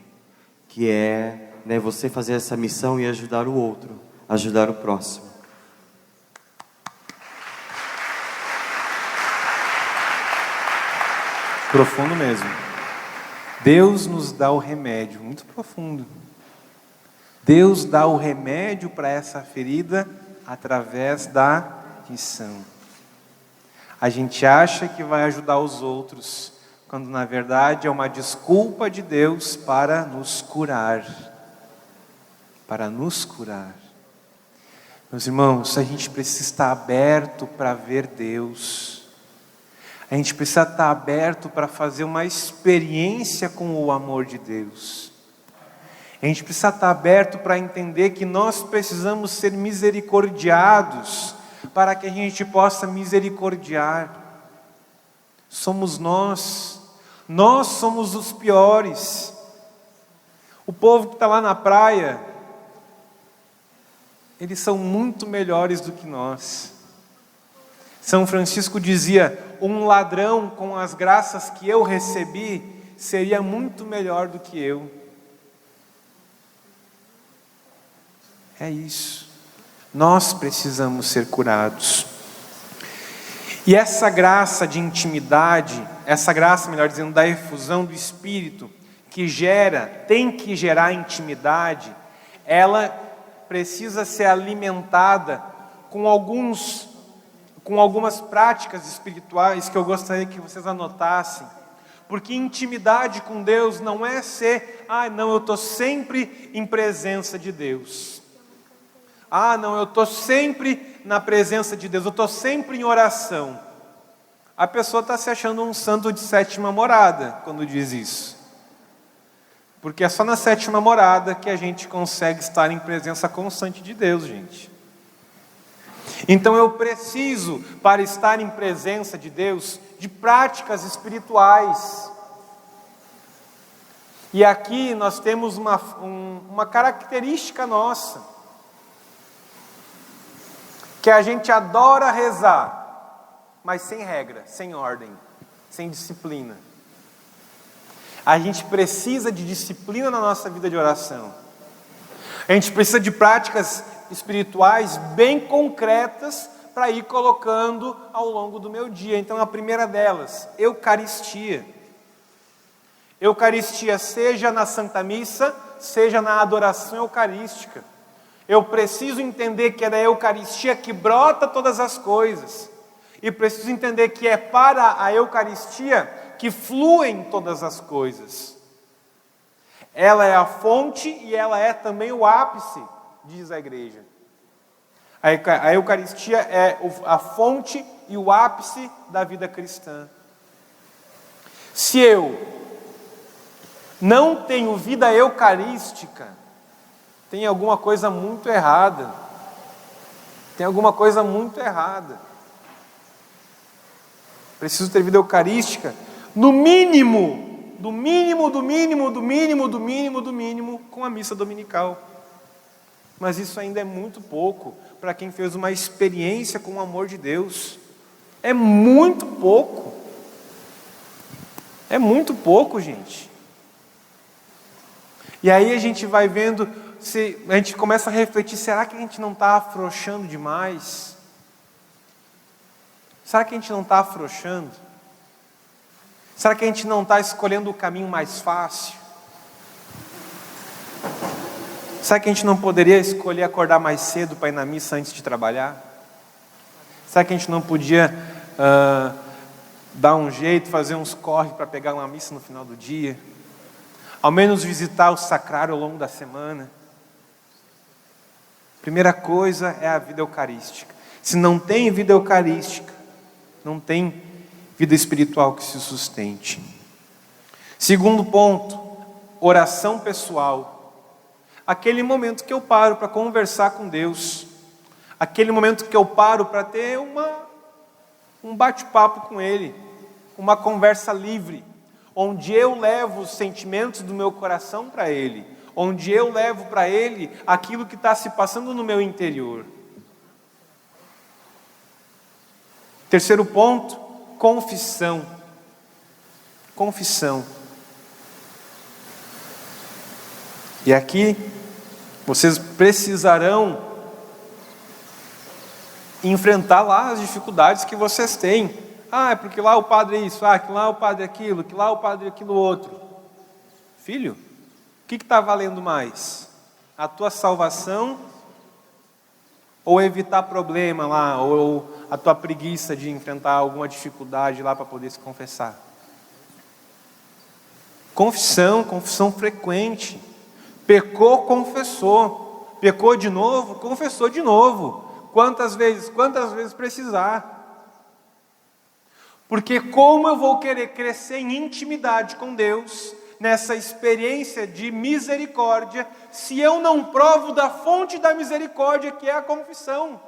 que é, né, você fazer essa missão e ajudar o outro, ajudar o próximo. Profundo mesmo. Deus nos dá o remédio, muito profundo. Deus dá o remédio para essa ferida através da missão. A gente acha que vai ajudar os outros, quando na verdade é uma desculpa de Deus para nos curar. Para nos curar. Meus irmãos, a gente precisa estar aberto para ver Deus. A gente precisa estar aberto para fazer uma experiência com o amor de Deus. A gente precisa estar aberto para entender que nós precisamos ser misericordiados para que a gente possa misericordiar. Somos nós somos os piores. O povo que está lá na praia, eles são muito melhores do que nós. São Francisco dizia: um ladrão com as graças que eu recebi seria muito melhor do que eu. É isso. Nós precisamos ser curados. E essa graça de intimidade, essa graça, melhor dizendo, da efusão do Espírito, tem que gerar intimidade, ela precisa ser alimentada com algumas práticas espirituais que eu gostaria que vocês anotassem. Porque intimidade com Deus não é ser, eu estou sempre em presença de Deus. Eu estou sempre na presença de Deus, eu estou sempre em oração. A pessoa está se achando um santo de sétima morada quando diz isso. Porque é só na sétima morada que a gente consegue estar em presença constante de Deus, gente. Então eu preciso, para estar em presença de Deus, de práticas espirituais. E aqui nós temos uma característica nossa, que a gente adora rezar, mas sem regra, sem ordem, sem disciplina. A gente precisa de disciplina na nossa vida de oração. A gente precisa de práticas espirituais bem concretas para ir colocando ao longo do meu dia. Então a primeira delas, Eucaristia. Eucaristia, seja na Santa Missa, seja na adoração eucarística. Eu preciso entender que é da Eucaristia que brota todas as coisas. E preciso entender que é para a Eucaristia que fluem todas as coisas. Ela é a fonte e ela é também o ápice, diz a igreja. A Eucaristia é a fonte e o ápice da vida cristã. Se eu não tenho vida eucarística, tem alguma coisa muito errada. Tem alguma coisa muito errada. Preciso ter vida eucarística, no mínimo, com a missa dominical. Mas isso ainda é muito pouco para quem fez uma experiência com o amor de Deus. É muito pouco. É muito pouco, gente. E aí a gente vai vendo, a gente começa a refletir, será que a gente não está afrouxando demais? Será que a gente não está afrouxando? Será que a gente não está escolhendo o caminho mais fácil? Será que a gente não poderia escolher acordar mais cedo para ir na missa antes de trabalhar? Será que a gente não podia dar um jeito, fazer uns corre para pegar uma missa no final do dia? Ao menos visitar o sacrário ao longo da semana? Primeira coisa é a vida eucarística. Se não tem vida eucarística, não tem vida espiritual que se sustente. Segundo ponto, oração pessoal. Aquele momento que eu paro para conversar com Deus. Aquele momento que eu paro para ter um bate-papo com Ele. Uma conversa livre. Onde eu levo os sentimentos do meu coração para Ele. Onde eu levo para Ele aquilo que está se passando no meu interior. Terceiro ponto, confissão. Confissão. E aqui, vocês precisarão enfrentar lá as dificuldades que vocês têm. É porque lá o padre é isso, que lá o padre é aquilo, que lá o padre é aquilo outro. Filho, o que está valendo mais? A tua salvação Ou evitar problema lá, ou a tua preguiça de enfrentar alguma dificuldade lá para poder se confessar. Confissão frequente. Pecou, confessou. Pecou de novo, confessou de novo. Quantas vezes precisar. Porque como eu vou querer crescer em intimidade com Deus, nessa experiência de misericórdia, se eu não provo da fonte da misericórdia, que é a confissão?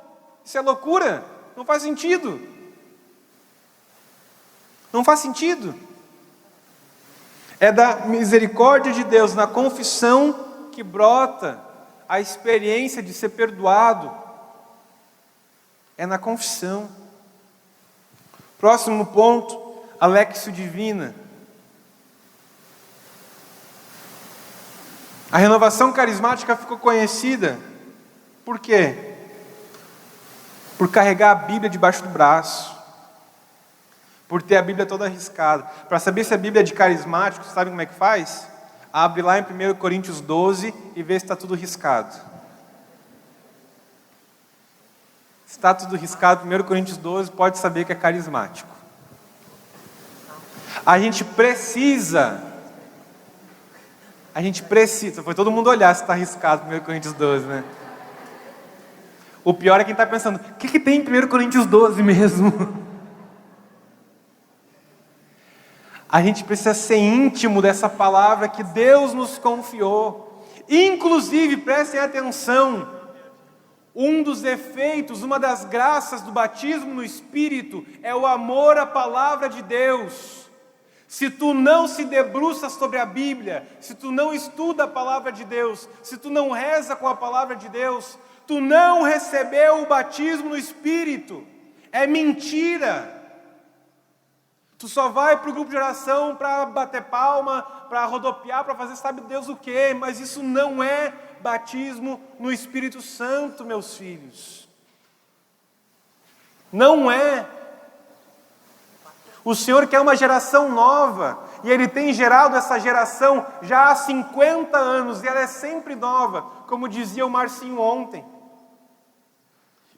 Isso é loucura, não faz sentido. Não faz sentido. É da misericórdia de Deus, na confissão, que brota a experiência de ser perdoado. É na confissão. Próximo ponto, a Léxio Divina. A renovação carismática ficou conhecida por quê? Por carregar a Bíblia debaixo do braço, por ter a Bíblia toda arriscada. Para saber se a Bíblia é de carismático, sabe como é que faz? Abre lá em 1 Coríntios 12 e vê se está tudo riscado. Se está tudo riscado, 1 Coríntios 12, pode saber que é carismático. A gente precisa, foi todo mundo olhar se está arriscado 1 Coríntios 12, né? O pior é quem está pensando, o que tem em 1 Coríntios 12 mesmo? A gente precisa ser íntimo dessa palavra que Deus nos confiou. Inclusive, prestem atenção, um dos efeitos, uma das graças do batismo no Espírito é o amor à palavra de Deus. Se tu não se debruças sobre a Bíblia, se tu não estuda a palavra de Deus, se tu não reza com a palavra de Deus, tu não recebeu o batismo no Espírito. É mentira. Tu só vai para o grupo de oração para bater palma, para rodopiar, para fazer sabe Deus o quê, mas isso não é batismo no Espírito Santo, meus filhos. Não é. O Senhor quer uma geração nova, e Ele tem gerado essa geração já há 50 anos, e ela é sempre nova, como dizia o Marcinho ontem.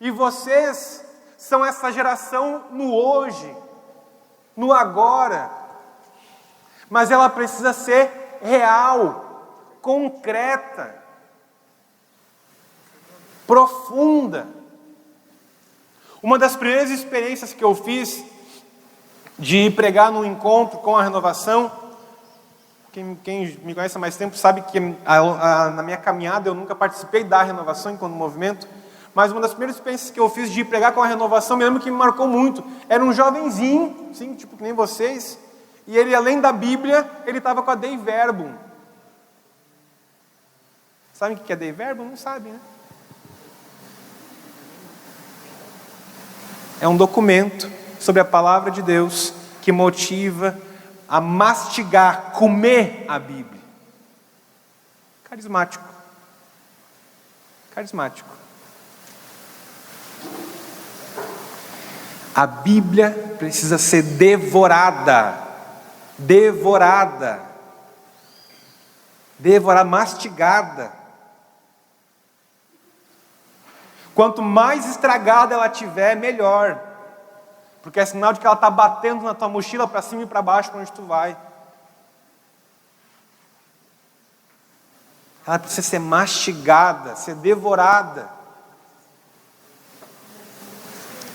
E vocês são essa geração no hoje, no agora, mas ela precisa ser real, concreta, profunda. Uma das primeiras experiências que eu fiz de ir pregar num encontro com a renovação, quem me conhece há mais tempo sabe que na minha caminhada eu nunca participei da renovação enquanto movimento, mas uma das primeiras experiências que eu fiz de ir pregar com a renovação, me lembro que me marcou muito. Era um jovenzinho, assim, tipo que nem vocês, e ele, além da Bíblia, ele estava com a Dei Verbum. Sabem o que é Dei Verbum? Não sabem, né? É um documento sobre a palavra de Deus que motiva a mastigar, comer a Bíblia. Carismático. A Bíblia precisa ser devorada, mastigada. Quanto mais estragada ela tiver, melhor. Porque é sinal de que ela está batendo na tua mochila para cima e para baixo, para onde tu vai. Ela precisa ser mastigada, ser devorada.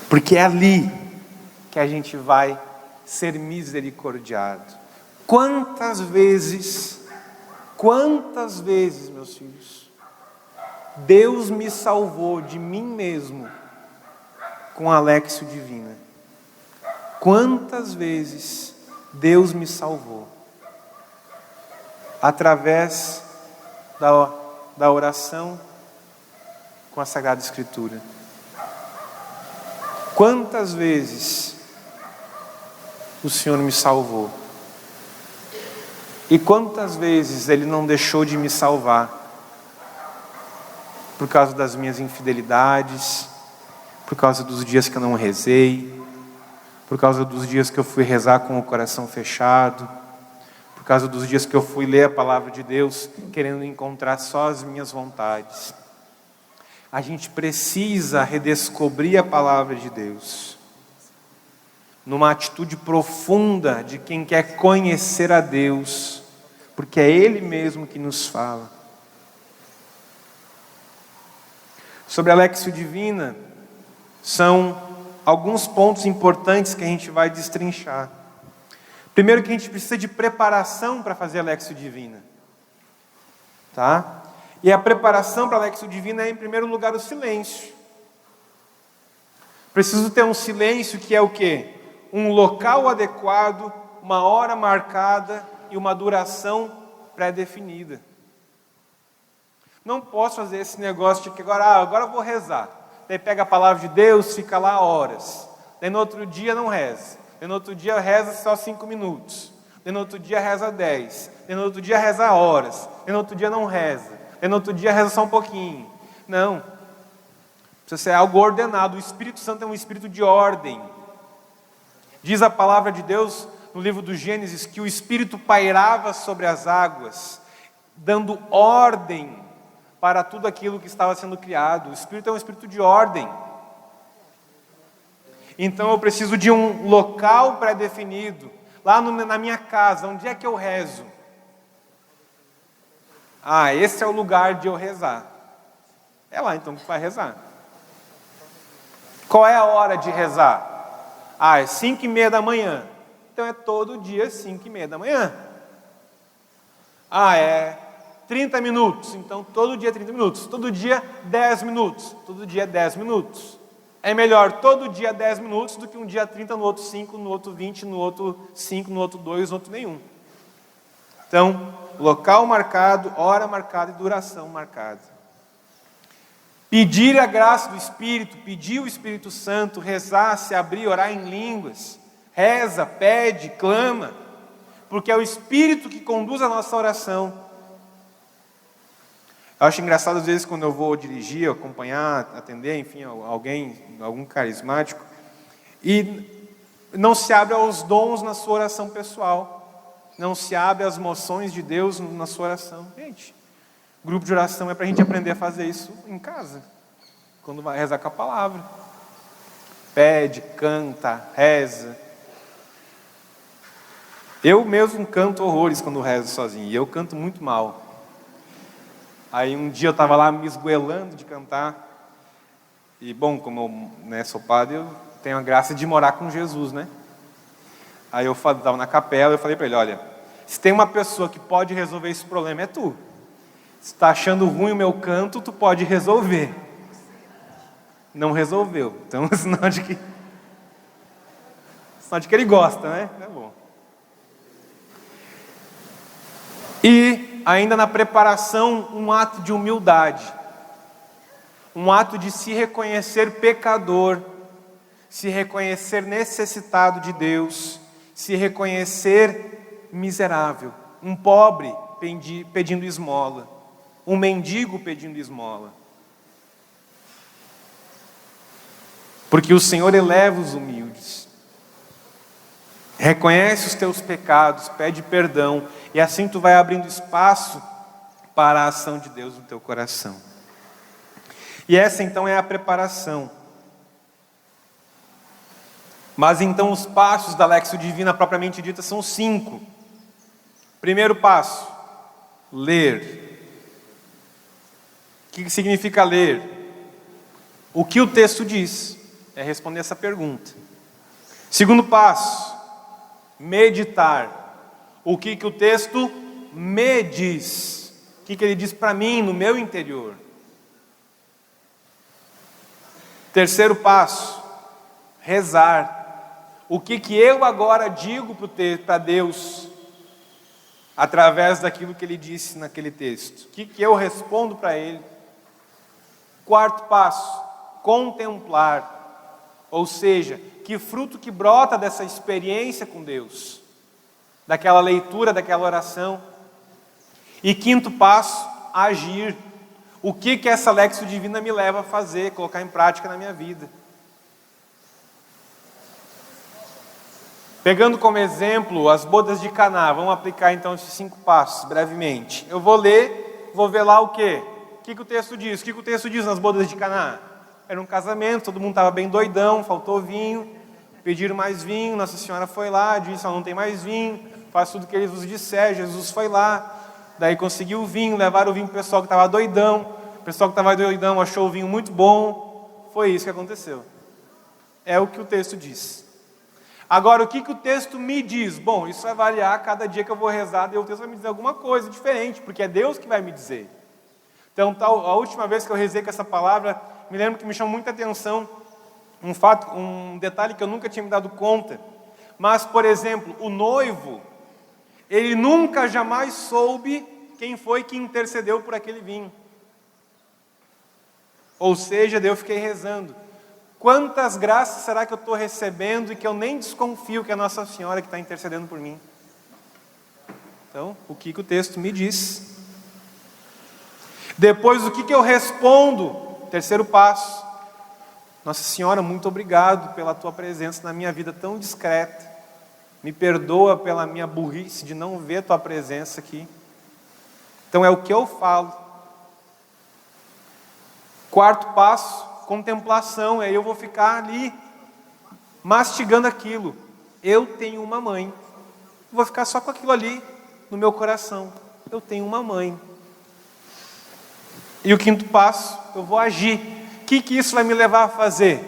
Porque é ali que a gente vai ser misericordiado. Quantas vezes, meus filhos, Deus me salvou de mim mesmo com a Léxio Divina. Quantas vezes Deus me salvou através da oração com a Sagrada Escritura. Quantas vezes o Senhor me salvou e quantas vezes Ele não deixou de me salvar por causa das minhas infidelidades, por causa dos dias que eu não rezei, por causa dos dias que eu fui rezar com o coração fechado, por causa dos dias que eu fui ler a palavra de Deus querendo encontrar só as minhas vontades. a gente precisa redescobrir a palavra de Deus, numa atitude profunda de quem quer conhecer a Deus, porque é Ele mesmo que nos fala. Sobre a Léxio Divina, são alguns pontos importantes que a gente vai destrinchar. Primeiro, que a gente precisa de preparação para fazer a Léxio Divina. Tá? E a preparação para a Léxio Divina é, em primeiro lugar, o silêncio. Preciso ter um silêncio que é o quê? Um local adequado, uma hora marcada e uma duração pré-definida. Não posso fazer esse negócio de que agora eu vou rezar. Daí pega a palavra de Deus, fica lá horas. Daí no outro dia não reza. Daí no outro dia reza só 5 minutos. Daí no outro dia reza 10. Daí no outro dia reza horas. Daí no outro dia não reza. Daí no outro dia reza só um pouquinho. Não. Precisa ser algo ordenado. O Espírito Santo é um espírito de ordem. Diz a palavra de Deus no livro do Gênesis que o Espírito pairava sobre as águas, dando ordem para tudo aquilo que estava sendo criado. O Espírito é um espírito de ordem. Então eu preciso de um local pré-definido. Lá na minha casa, onde é que eu rezo? Esse é o lugar de eu rezar. É lá então que vai rezar. Qual é a hora de rezar? É 5:30 da manhã. Então é todo dia 5:30 da manhã. É 30 minutos, então todo dia 30 minutos, todo dia 10 minutos, todo dia 10 minutos. É melhor todo dia 10 minutos do que um dia 30, no outro 5, no outro 20, no outro 5, no outro 2, no outro nenhum. Então, local marcado, hora marcada e duração marcada. Pedir a graça do Espírito, pedir o Espírito Santo, rezar, se abrir, orar em línguas. Reza, pede, clama, porque é o Espírito que conduz a nossa oração. Eu acho engraçado às vezes quando eu vou dirigir, acompanhar, atender, enfim, algum carismático, e não se abre aos dons na sua oração pessoal, não se abre às moções de Deus na sua oração. Gente, grupo de oração é para a gente aprender a fazer isso em casa, quando vai rezar com a palavra. Pede, canta, reza. Eu mesmo canto horrores quando rezo sozinho, e eu canto muito mal. Aí um dia eu estava lá me esgoelando de cantar. E bom, como eu sou padre, eu tenho a graça de morar com Jesus, né? Aí eu estava na capela, eu falei para ele, olha, se tem uma pessoa que pode resolver esse problema, é tu. Se está achando ruim o meu canto, tu pode resolver. Não resolveu. Então, sinal de que ele gosta, né? É bom. E ainda na preparação, um ato de humildade, um ato de se reconhecer pecador, se reconhecer necessitado de Deus, se reconhecer miserável, um pobre pedindo esmola, um mendigo pedindo esmola. Porque o Senhor eleva os humildes. Reconhece os teus pecados, pede perdão, e assim tu vai abrindo espaço para a ação de Deus no teu coração. E essa então é a preparação. Mas então os passos da Léxio Divina propriamente dita são 5. Primeiro passo, ler. O que significa ler? O que o texto diz? É responder essa pergunta. Segundo passo, meditar. O que o texto me diz? O que ele diz para mim, no meu interior? Terceiro passo, rezar. O que eu agora digo para Deus, através daquilo que Ele disse naquele texto? O que eu respondo para Ele? Quarto passo, contemplar. Ou seja, que fruto que brota dessa experiência com Deus, daquela leitura, daquela oração. E quinto passo, agir. O que essa Léxio Divina me leva a fazer, colocar em prática na minha vida. Pegando como exemplo as bodas de Caná, vamos aplicar então esses 5 passos brevemente. Eu vou ler, vou ver lá o quê? que o texto diz? O que o texto diz nas bodas de Caná? Era um casamento, todo mundo estava bem doidão, faltou vinho, pediram mais vinho, Nossa Senhora foi lá, disse, não tem mais vinho, faz tudo o que ele vos disser. Jesus foi lá, daí conseguiu o vinho, levaram o vinho para o pessoal que estava doidão, o pessoal que estava doidão achou o vinho muito bom, foi isso que aconteceu. É o que o texto diz. Agora, o que o texto me diz? Bom, isso vai variar cada dia que eu vou rezar, e o texto vai me dizer alguma coisa diferente, porque é Deus que vai me dizer. Então, a última vez que eu rezei com essa palavra, me lembro que me chamou muita atenção um detalhe que eu nunca tinha me dado conta. Mas, por exemplo, o noivo, ele nunca jamais soube quem foi que intercedeu por aquele vinho. Ou seja, daí eu fiquei rezando. Quantas graças será que eu estou recebendo e que eu nem desconfio que é a Nossa Senhora que está intercedendo por mim? Então, o que o texto me diz? Depois, o que eu respondo? Terceiro passo. Nossa Senhora, muito obrigado pela Tua presença na minha vida tão discreta. Me perdoa pela minha burrice de não ver Tua presença aqui. Então, é o que eu falo. Quarto passo, contemplação. Aí eu vou ficar ali, mastigando aquilo. Eu tenho uma mãe. Vou ficar só com aquilo ali no meu coração. Eu tenho uma mãe. E o quinto passo, eu vou agir. O que isso vai me levar a fazer?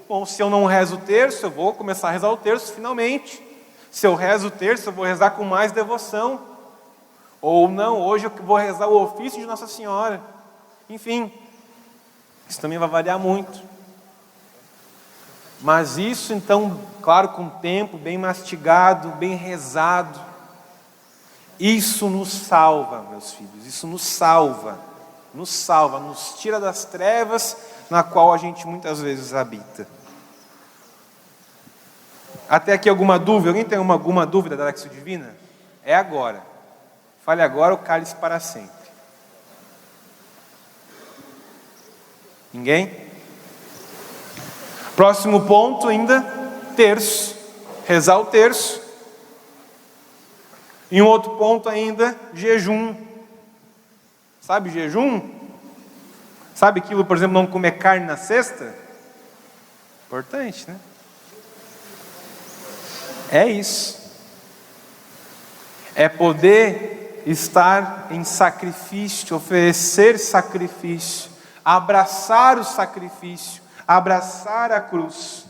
Bom, se eu não rezo o terço, eu vou começar a rezar o terço finalmente. Se eu rezo o terço, eu vou rezar com mais devoção. Ou não, hoje eu vou rezar o ofício de Nossa Senhora. Enfim, isso também vai variar muito. Mas isso então, claro, com o tempo, bem mastigado, bem rezado. Isso nos salva, meus filhos, isso nos salva. Nos tira das trevas na qual a gente muitas vezes habita. Até aqui alguma dúvida? Alguém tem alguma dúvida da Lexio Divina? É agora. Fale agora o cálice para sempre. Ninguém? Próximo ponto ainda, terço. Rezar o terço. E um outro ponto ainda, jejum. Sabe jejum? Sabe aquilo, por exemplo, não comer carne na sexta? Importante, né? É isso. É poder estar em sacrifício, oferecer sacrifício, abraçar o sacrifício, abraçar a cruz,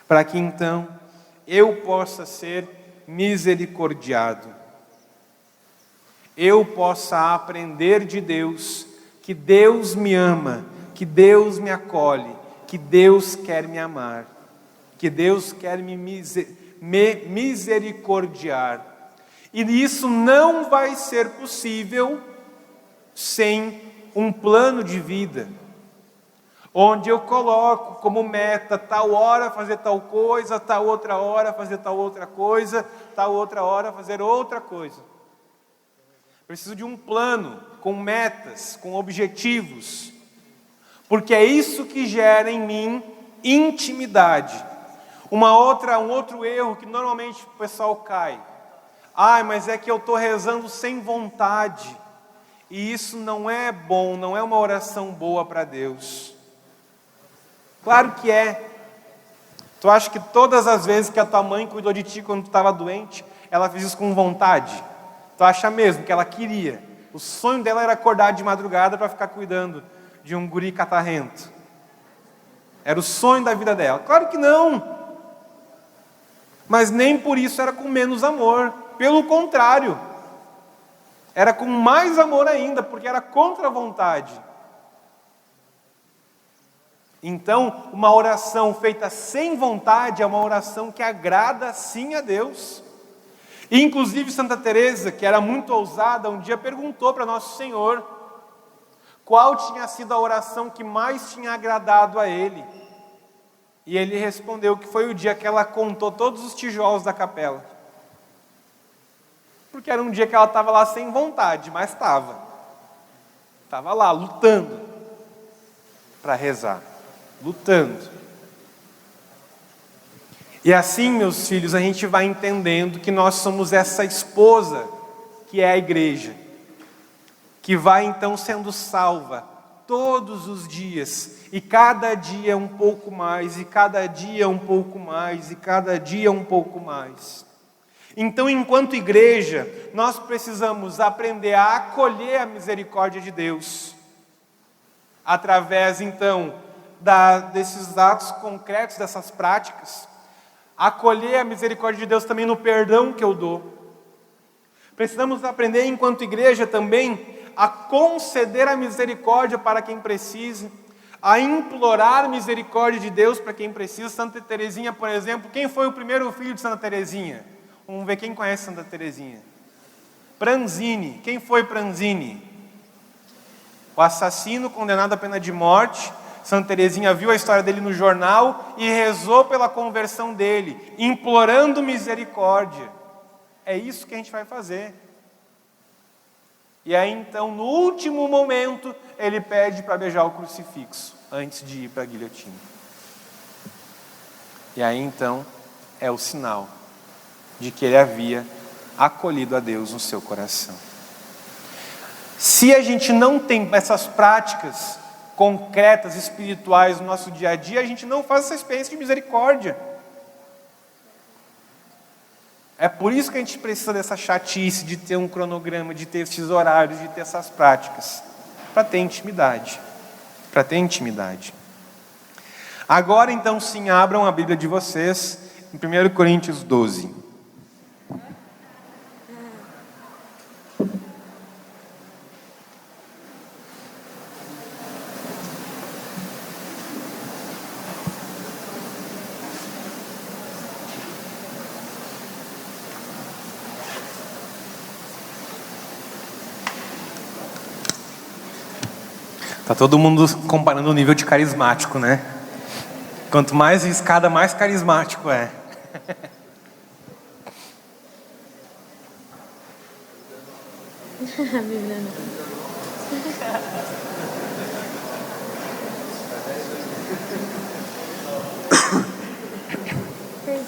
para que então eu possa ser misericordiado. Eu possa aprender de Deus, que Deus me ama, que Deus me acolhe, que Deus quer me amar, que Deus quer me misericordiar. E isso não vai ser possível sem um plano de vida, onde eu coloco como meta tal hora fazer tal coisa, tal outra hora fazer tal outra coisa, tal outra hora fazer outra coisa. Preciso de um plano, com metas, com objetivos, porque é isso que gera em mim intimidade. Um outro erro que normalmente o pessoal cai. Mas é que eu estou rezando sem vontade, e isso não é bom, não é uma oração boa para Deus. Claro que é. Tu acha que todas as vezes que a tua mãe cuidou de ti quando tu estava doente, ela fez isso com vontade? Tu acha mesmo que ela queria? O sonho dela era acordar de madrugada para ficar cuidando de um guri catarrento. Era o sonho da vida dela. Claro que não. Mas nem por isso era com menos amor. Pelo contrário. Era com mais amor ainda, porque era contra a vontade. Então, uma oração feita sem vontade é uma oração que agrada sim a Deus. E, inclusive, Santa Teresa, que era muito ousada, um dia perguntou para Nosso Senhor qual tinha sido a oração que mais tinha agradado a Ele. E Ele respondeu que foi o dia que ela contou todos os tijolos da capela. Porque era um dia que ela estava lá sem vontade, mas estava. Estava lá, lutando para rezar. Lutando. E assim, meus filhos, a gente vai entendendo que nós somos essa esposa que é a igreja. que vai então sendo salva todos os dias, e cada dia um pouco mais, e cada dia um pouco mais, e cada dia um pouco mais. Então, enquanto igreja, nós precisamos aprender a acolher a misericórdia de Deus, através então desses atos concretos, dessas práticas, acolher a misericórdia de Deus também no perdão que eu dou. Precisamos aprender enquanto igreja também a conceder a misericórdia para quem precise, a implorar misericórdia de Deus para quem precisa. Santa Teresinha, por exemplo, quem foi o primeiro filho de Santa Teresinha? Vamos ver quem conhece Santa Teresinha. Pranzini. Quem foi Pranzini? O assassino condenado à pena de morte. Santa Teresinha viu a história dele no jornal e rezou pela conversão dele, implorando misericórdia. É isso que a gente vai fazer. E aí então, no último momento, ele pede para beijar o crucifixo, antes de ir para a guilhotina. E aí então, é o sinal de que ele havia acolhido a Deus no seu coração. Se a gente não tem essas práticas concretas, espirituais no nosso dia a dia, a gente não faz essa experiência de misericórdia. É por isso que a gente precisa dessa chatice, de ter um cronograma, de ter esses horários, de ter essas práticas, para ter intimidade. Para ter intimidade. Agora então sim, abram a Bíblia de vocês, em 1 Coríntios 12. Tá todo mundo comparando o nível de carismático, né? Quanto mais escada, mais carismático é.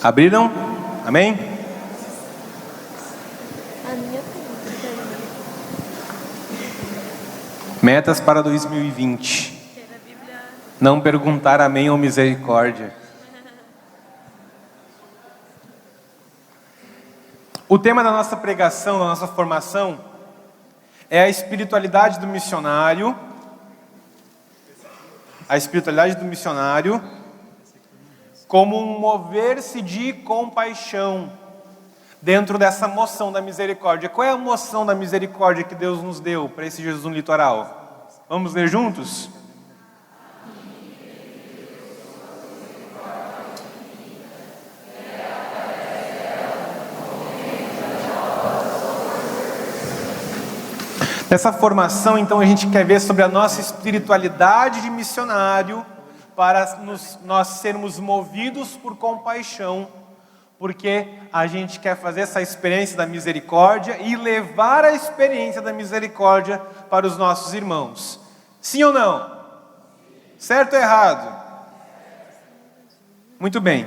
Abriram? Amém? A minha Metas para 2020. Não perguntar amém ou misericórdia. O tema da nossa pregação, da nossa formação, é a espiritualidade do missionário. A espiritualidade do missionário como um mover-se de compaixão dentro dessa moção da misericórdia. Qual é a moção da misericórdia que Deus nos deu para esse Jesus no litoral? Vamos ler juntos? Nessa formação, então, a gente quer ver sobre a nossa espiritualidade de missionário, para nós sermos movidos por compaixão, porque a gente quer fazer essa experiência da misericórdia e levar a experiência da misericórdia para os nossos irmãos. Sim ou não? Certo ou errado? Muito bem.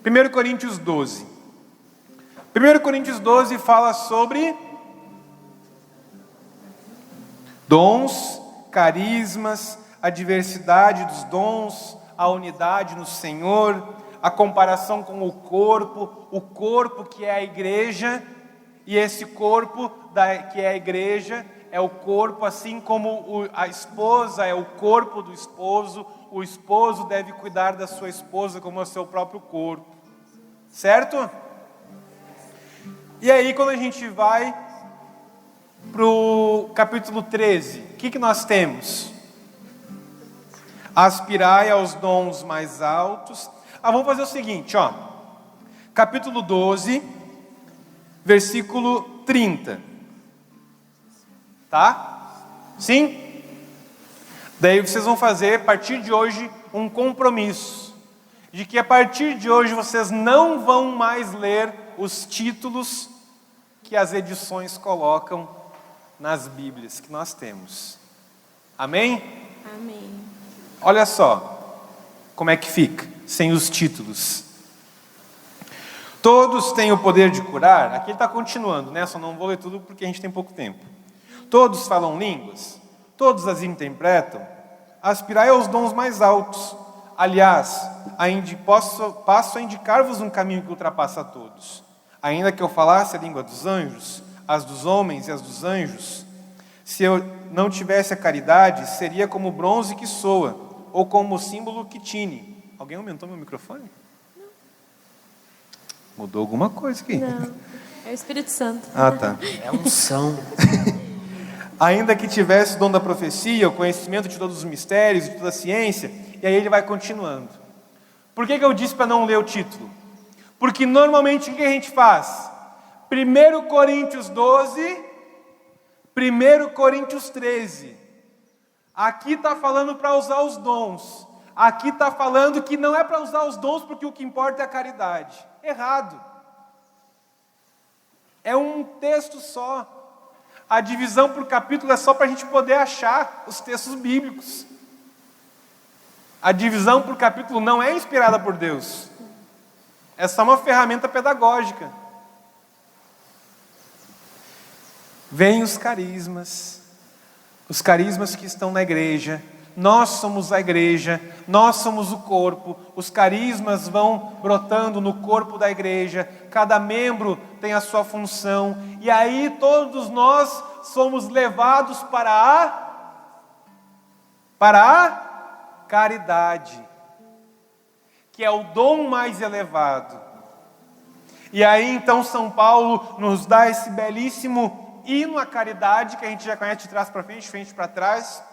1 Coríntios 12. 1 Coríntios 12 fala sobre dons, carismas, a diversidade dos dons, a unidade no Senhor, a comparação com o corpo que é a igreja, e esse corpo que é a igreja é o corpo, assim como a esposa é o corpo do esposo, o esposo deve cuidar da sua esposa como o seu próprio corpo, certo? E aí quando a gente vai para o capítulo 13, o que nós temos? Aspirai aos dons mais altos. Vamos fazer o seguinte, capítulo 12, versículo 30. Tá? Sim? Daí vocês vão fazer, a partir de hoje, um compromisso, de que a partir de hoje vocês não vão mais ler os títulos que as edições colocam nas Bíblias que nós temos. Amém? Amém. Olha só como é que fica, sem os títulos. Todos têm o poder de curar. Aqui ele está continuando, né? Só não vou ler tudo porque a gente tem pouco tempo. Todos falam línguas? Todos as interpretam? Aspirai aos dons mais altos. Aliás, passo a indicar-vos um caminho que ultrapassa a todos. Ainda que eu falasse a língua dos anjos, as dos homens e as dos anjos, se eu não tivesse a caridade, seria como o bronze que soa, ou como o símbolo que tine. Alguém aumentou meu microfone? Não. Mudou alguma coisa aqui? Não, é o Espírito Santo. Ah, tá. É unção. Ainda que tivesse o dom da profecia, o conhecimento de todos os mistérios, de toda a ciência, e aí ele vai continuando. Por que eu disse para não ler o título? Porque normalmente o que a gente faz? 1 Coríntios 12, 1 Coríntios 13. Aqui está falando para usar os dons. Aqui está falando que não é para usar os dons porque o que importa é a caridade. Errado. É um texto só. A divisão por capítulo é só para a gente poder achar os textos bíblicos. A divisão por capítulo não é inspirada por Deus. É só uma ferramenta pedagógica. Vêm os carismas que estão na igreja. Nós somos a igreja, nós somos o corpo. Os carismas vão brotando no corpo da igreja. Cada membro tem a sua função. E aí todos nós somos levados para a caridade, que é o dom mais elevado. E aí então São Paulo nos dá esse belíssimo hino à caridade, que a gente já conhece de trás para frente, de frente para trás.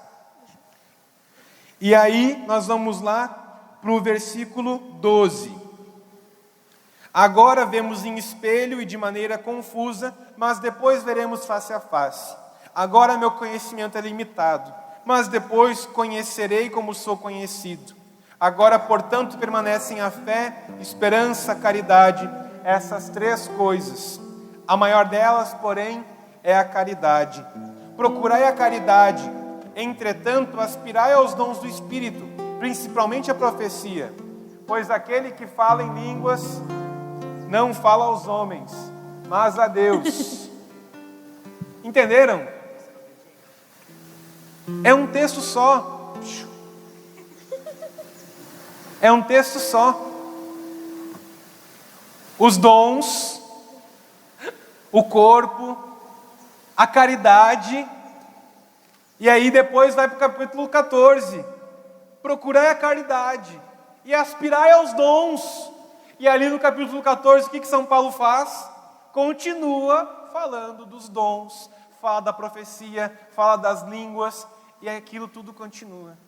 E aí nós vamos lá para o versículo 12. Agora vemos em espelho e de maneira confusa, mas depois veremos face a face. Agora meu conhecimento é limitado, mas depois conhecerei como sou conhecido. Agora, portanto, permanecem a fé, esperança, caridade, essas três coisas. A maior delas, porém, é a caridade. Procurai a caridade, entretanto, aspirai aos dons do Espírito, principalmente a profecia, pois aquele que fala em línguas não fala aos homens, mas a Deus. Entenderam? É um texto só. É um texto só. Os dons, o corpo, a caridade. E aí depois vai para o capítulo 14. Procurai a caridade e aspirai aos dons. E ali no capítulo 14, o que São Paulo faz? Continua falando dos dons, fala da profecia, fala das línguas, e aquilo tudo continua.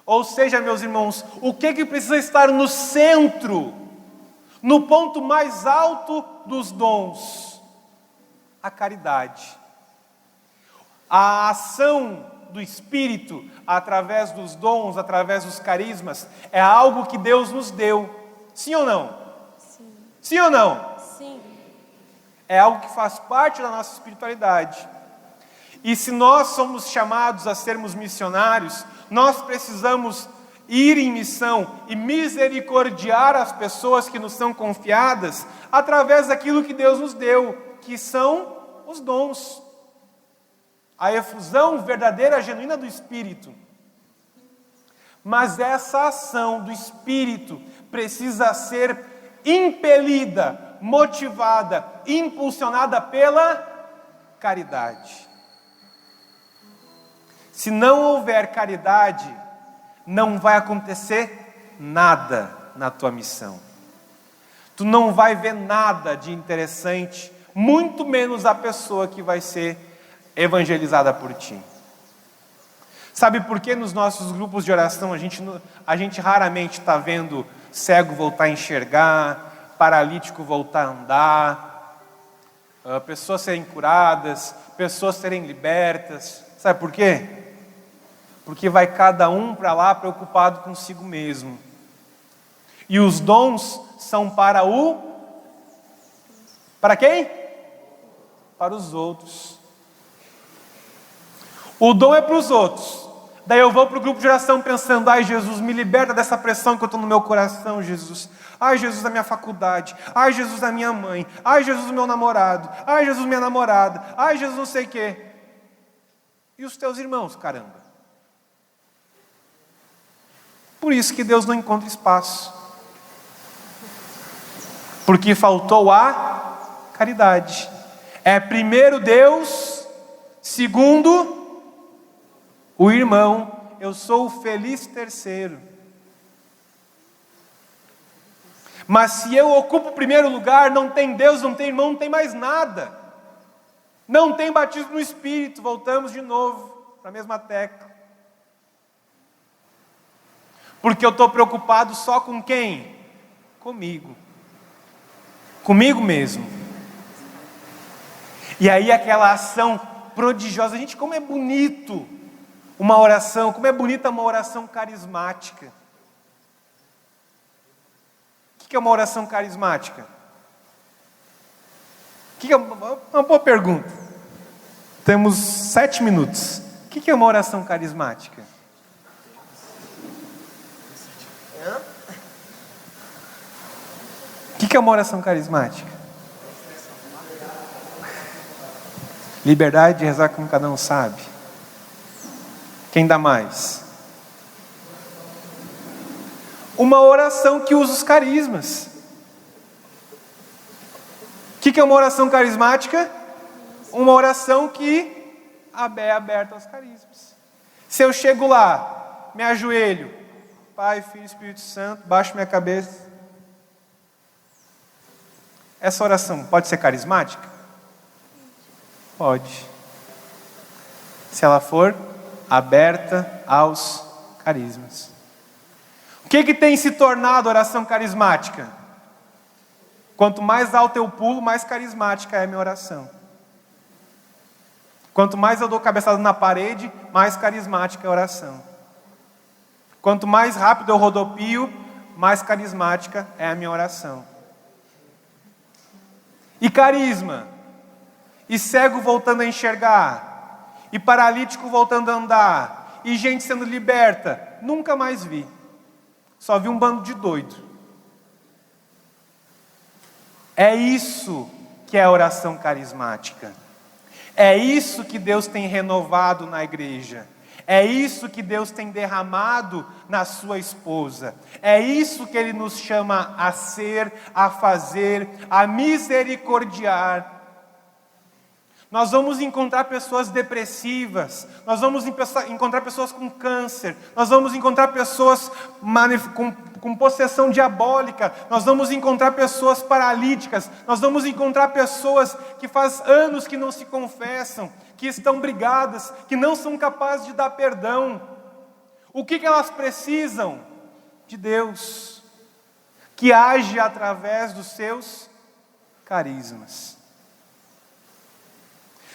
Ou seja, meus irmãos, o que precisa estar no centro, no ponto mais alto dos dons? A caridade. A ação do Espírito, através dos dons, através dos carismas, é algo que Deus nos deu. Sim ou não? Sim. Sim ou não? Sim. É algo que faz parte da nossa espiritualidade. E se nós somos chamados a sermos missionários, nós precisamos ir em missão e misericordiar as pessoas que nos são confiadas através daquilo que Deus nos deu, que são os dons. A efusão verdadeira, genuína do Espírito. Mas essa ação do Espírito precisa ser impelida, motivada, impulsionada pela caridade. Se não houver caridade, não vai acontecer nada na tua missão. Tu não vai ver nada de interessante, muito menos a pessoa que vai ser evangelizada por ti. Sabe por que nos nossos grupos de oração a gente raramente está vendo cego voltar a enxergar, paralítico voltar a andar, pessoas serem curadas, pessoas serem libertas? Sabe por quê? Porque vai cada um para lá preocupado consigo mesmo. E os dons são para quem? Para os outros. O dom é para os outros. Daí eu vou para o grupo de oração pensando: ai Jesus, me liberta dessa pressão que eu estou no meu coração, Jesus. Ai Jesus, da minha faculdade. Ai Jesus, da minha mãe. Ai Jesus, do meu namorado. Ai Jesus, minha namorada. Ai Jesus, não sei o quê. E os teus irmãos, caramba? Por isso que Deus não encontra espaço. Porque faltou a caridade. É primeiro Deus, segundo o irmão. Eu sou o feliz terceiro. Mas se eu ocupo o primeiro lugar, não tem Deus, não tem irmão, não tem mais nada. Não tem batismo no Espírito. Voltamos de novo para a mesma tecla. Porque eu estou preocupado só com quem? Comigo. Comigo mesmo. E aí aquela ação prodigiosa. Gente, como é bonito uma oração, como é bonita uma oração carismática. O que é uma oração carismática? Uma boa pergunta. Temos 7 minutos. O que é uma oração carismática? O que é uma oração carismática? Liberdade de rezar como cada um sabe. Quem dá mais? Uma oração que usa os carismas. O que é uma oração carismática? Uma oração que é aberta aos carismas. Se eu chego lá, me ajoelho, Pai, Filho e Espírito Santo, baixo minha cabeça. Essa oração pode ser carismática? Pode. Se ela for aberta aos carismas. O que tem se tornado oração carismática? Quanto mais alto eu pulo, mais carismática é a minha oração. Quanto mais eu dou cabeçada na parede, mais carismática é a oração. Quanto mais rápido eu rodopio, mais carismática é a minha oração. E carisma? E cego voltando a enxergar? E paralítico voltando a andar? E gente sendo liberta? Nunca mais vi. Só vi um bando de doido. É isso que é a oração carismática. É isso que Deus tem renovado na igreja. É isso que Deus tem derramado na sua esposa. É isso que Ele nos chama a ser, a fazer, a misericordiar. Nós vamos encontrar pessoas depressivas, nós vamos encontrar pessoas com câncer, nós vamos encontrar pessoas com possessão diabólica, nós vamos encontrar pessoas paralíticas, nós vamos encontrar pessoas que faz anos que não se confessam, que estão brigadas, que não são capazes de dar perdão. O que elas precisam? De Deus, que age através dos seus carismas.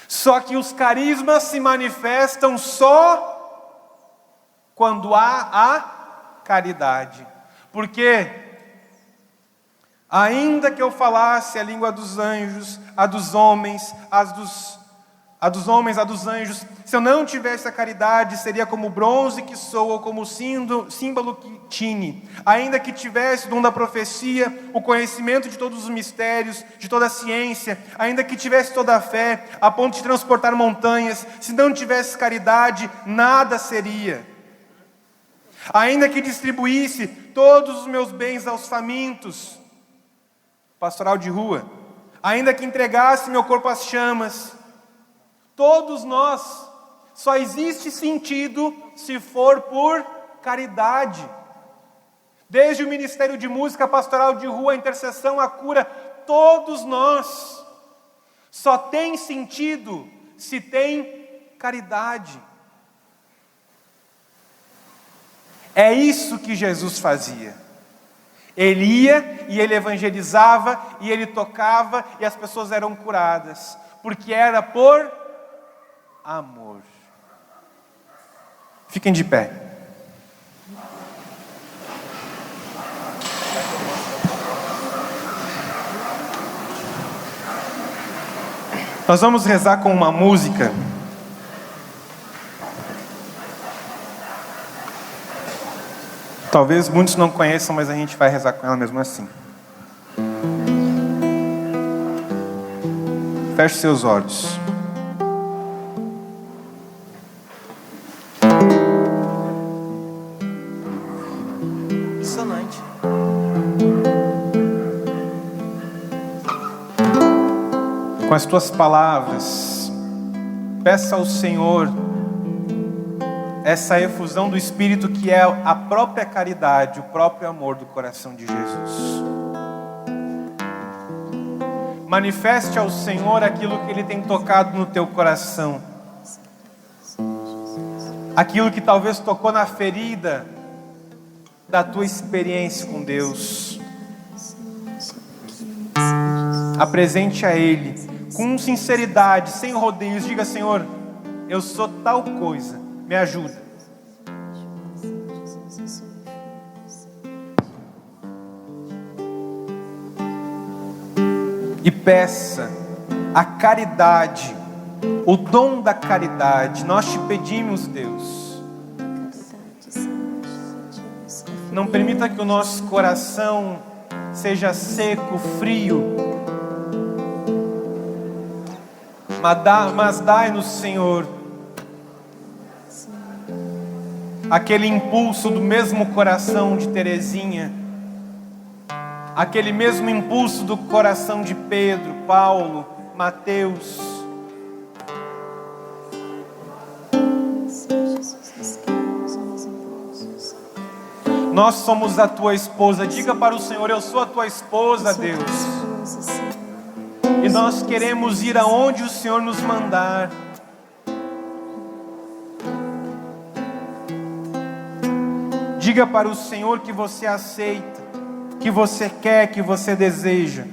Só que os carismas se manifestam só quando há a caridade. Porque ainda que eu falasse a língua dos anjos, a dos homens, a dos anjos, se eu não tivesse a caridade, seria como o bronze que soa, ou como o símbolo que tine. Ainda que tivesse o dom da profecia, o conhecimento de todos os mistérios, de toda a ciência, ainda que tivesse toda a fé, a ponto de transportar montanhas, se não tivesse caridade, nada seria. Ainda que distribuísse todos os meus bens aos famintos, pastoral de rua, ainda que entregasse meu corpo às chamas, todos nós, só existe sentido se for por caridade. Desde o ministério de música, pastoral de rua, a intercessão, a cura, todos nós, só tem sentido se tem caridade. É isso que Jesus fazia. Ele ia e ele evangelizava e ele tocava e as pessoas eram curadas, porque era por amor. Fiquem de pé. Nós vamos rezar com uma música. Talvez muitos não conheçam, mas a gente vai rezar com ela mesmo assim. Feche seus olhos. impressionante. Com as tuas palavras, peça ao Senhor essa efusão do Espírito que é a própria caridade, o próprio amor do coração de Jesus. Manifeste ao Senhor aquilo que Ele tem tocado no teu coração. Aquilo que talvez tocou na ferida da tua experiência com Deus. Apresente a Ele com sinceridade, sem rodeios. Diga: Senhor, eu sou tal coisa, me ajuda. E peça a caridade, o dom da caridade. Nós te pedimos, Deus, não permita que o nosso coração seja seco, frio, mas dai-nos, Senhor, aquele impulso do mesmo coração de Teresinha, aquele mesmo impulso do coração de Pedro, Paulo, Mateus. Nós somos a tua esposa. Diga para o Senhor: eu sou a tua esposa, Deus. E nós queremos ir aonde o Senhor nos mandar. Diga para o Senhor que você aceita, que você quer, que você deseja.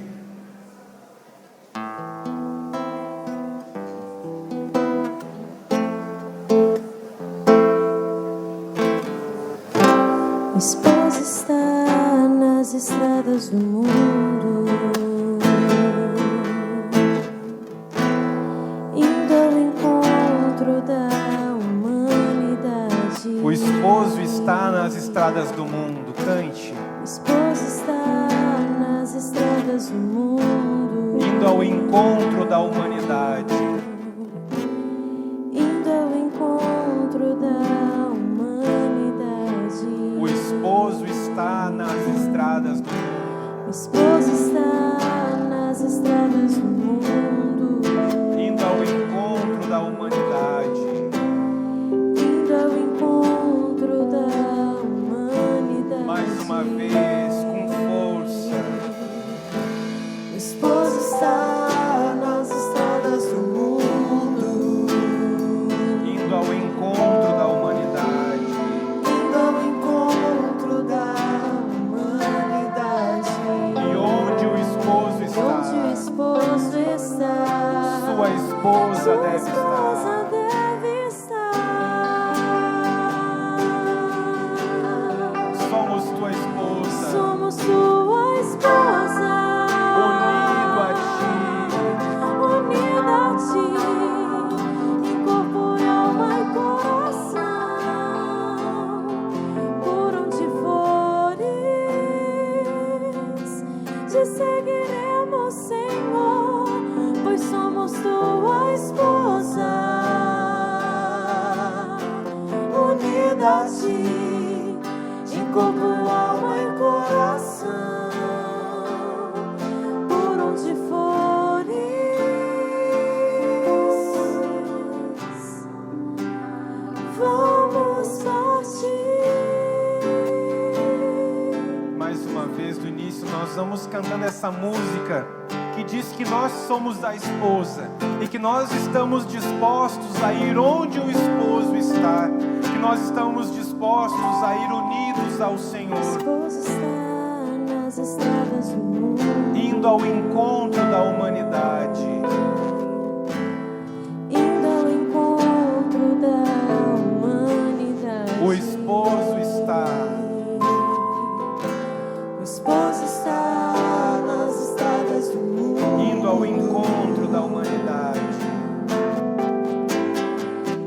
O esposo está nas estradas do mundo, indo ao encontro da humanidade. O esposo está nas estradas do mundo. Cante. O esposo está nas estradas do mundo, Indo ao encontro da humanidade. indo ao encontro da humanidade. O esposo está nas estradas do mundo. O esposo está nas estradas do mundo, Indo ao encontro da humanidade. indo ao encontro da humanidade. Mais uma vez, com força. O esposo está nas estradas do mundo, Indo ao encontro da humanidade. indo ao encontro da humanidade. E onde o esposo E onde o está, esposo está, sua esposa deve esposa estar. deve estar. Somos tua esposa. Somos tua esposa, Unido a ti. unida a ti, em corpo, alma e coração. Por onde fores, te seguiremos, Senhor, pois somos tua esposa, unida a ti, em corpo, alma e coração. Por onde fores, vamos partir. Mais uma vez, do início, nós vamos cantando essa música que diz que nós somos a esposa e que nós estamos dispostos a ir onde o esposo está, que nós estamos dispostos a ir unidos ao O Senhor, esposo está nas estradas do mundo, indo ao encontro da humanidade. indo ao encontro da humanidade. O esposo está. O esposo está nas estradas do mundo, Indo ao encontro da humanidade.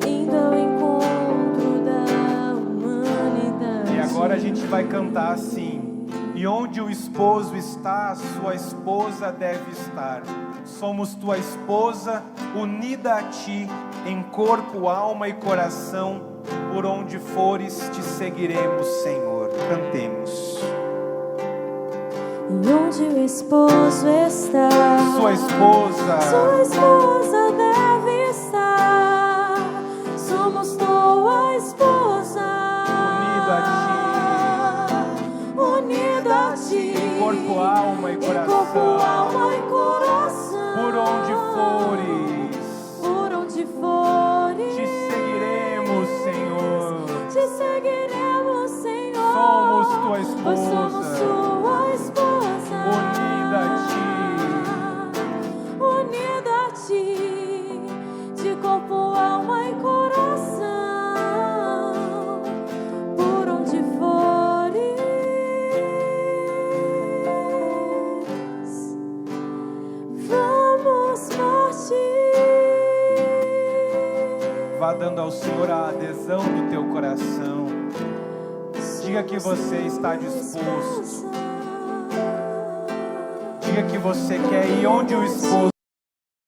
indo ao encontro da humanidade. E agora a gente vai cantar assim: e onde o esposo está, sua esposa deve estar. Somos tua esposa, unida a ti, em corpo, alma e coração. Por onde fores, te seguiremos, Senhor. Cantemos. E onde o esposo está, Sua esposa deve estar. Somos tua esposa, unida a ti, corpo, alma e coração. Por onde fores, te seguiremos, Senhor. Somos tua Pois somos esposa, tua esposa, unida a ti, de corpo, alma e coração. Por onde fores, vamos partir. Vá dando ao Senhor a adesão do teu coração. Diga que você está disposto. Diga que você quer ir onde o esposo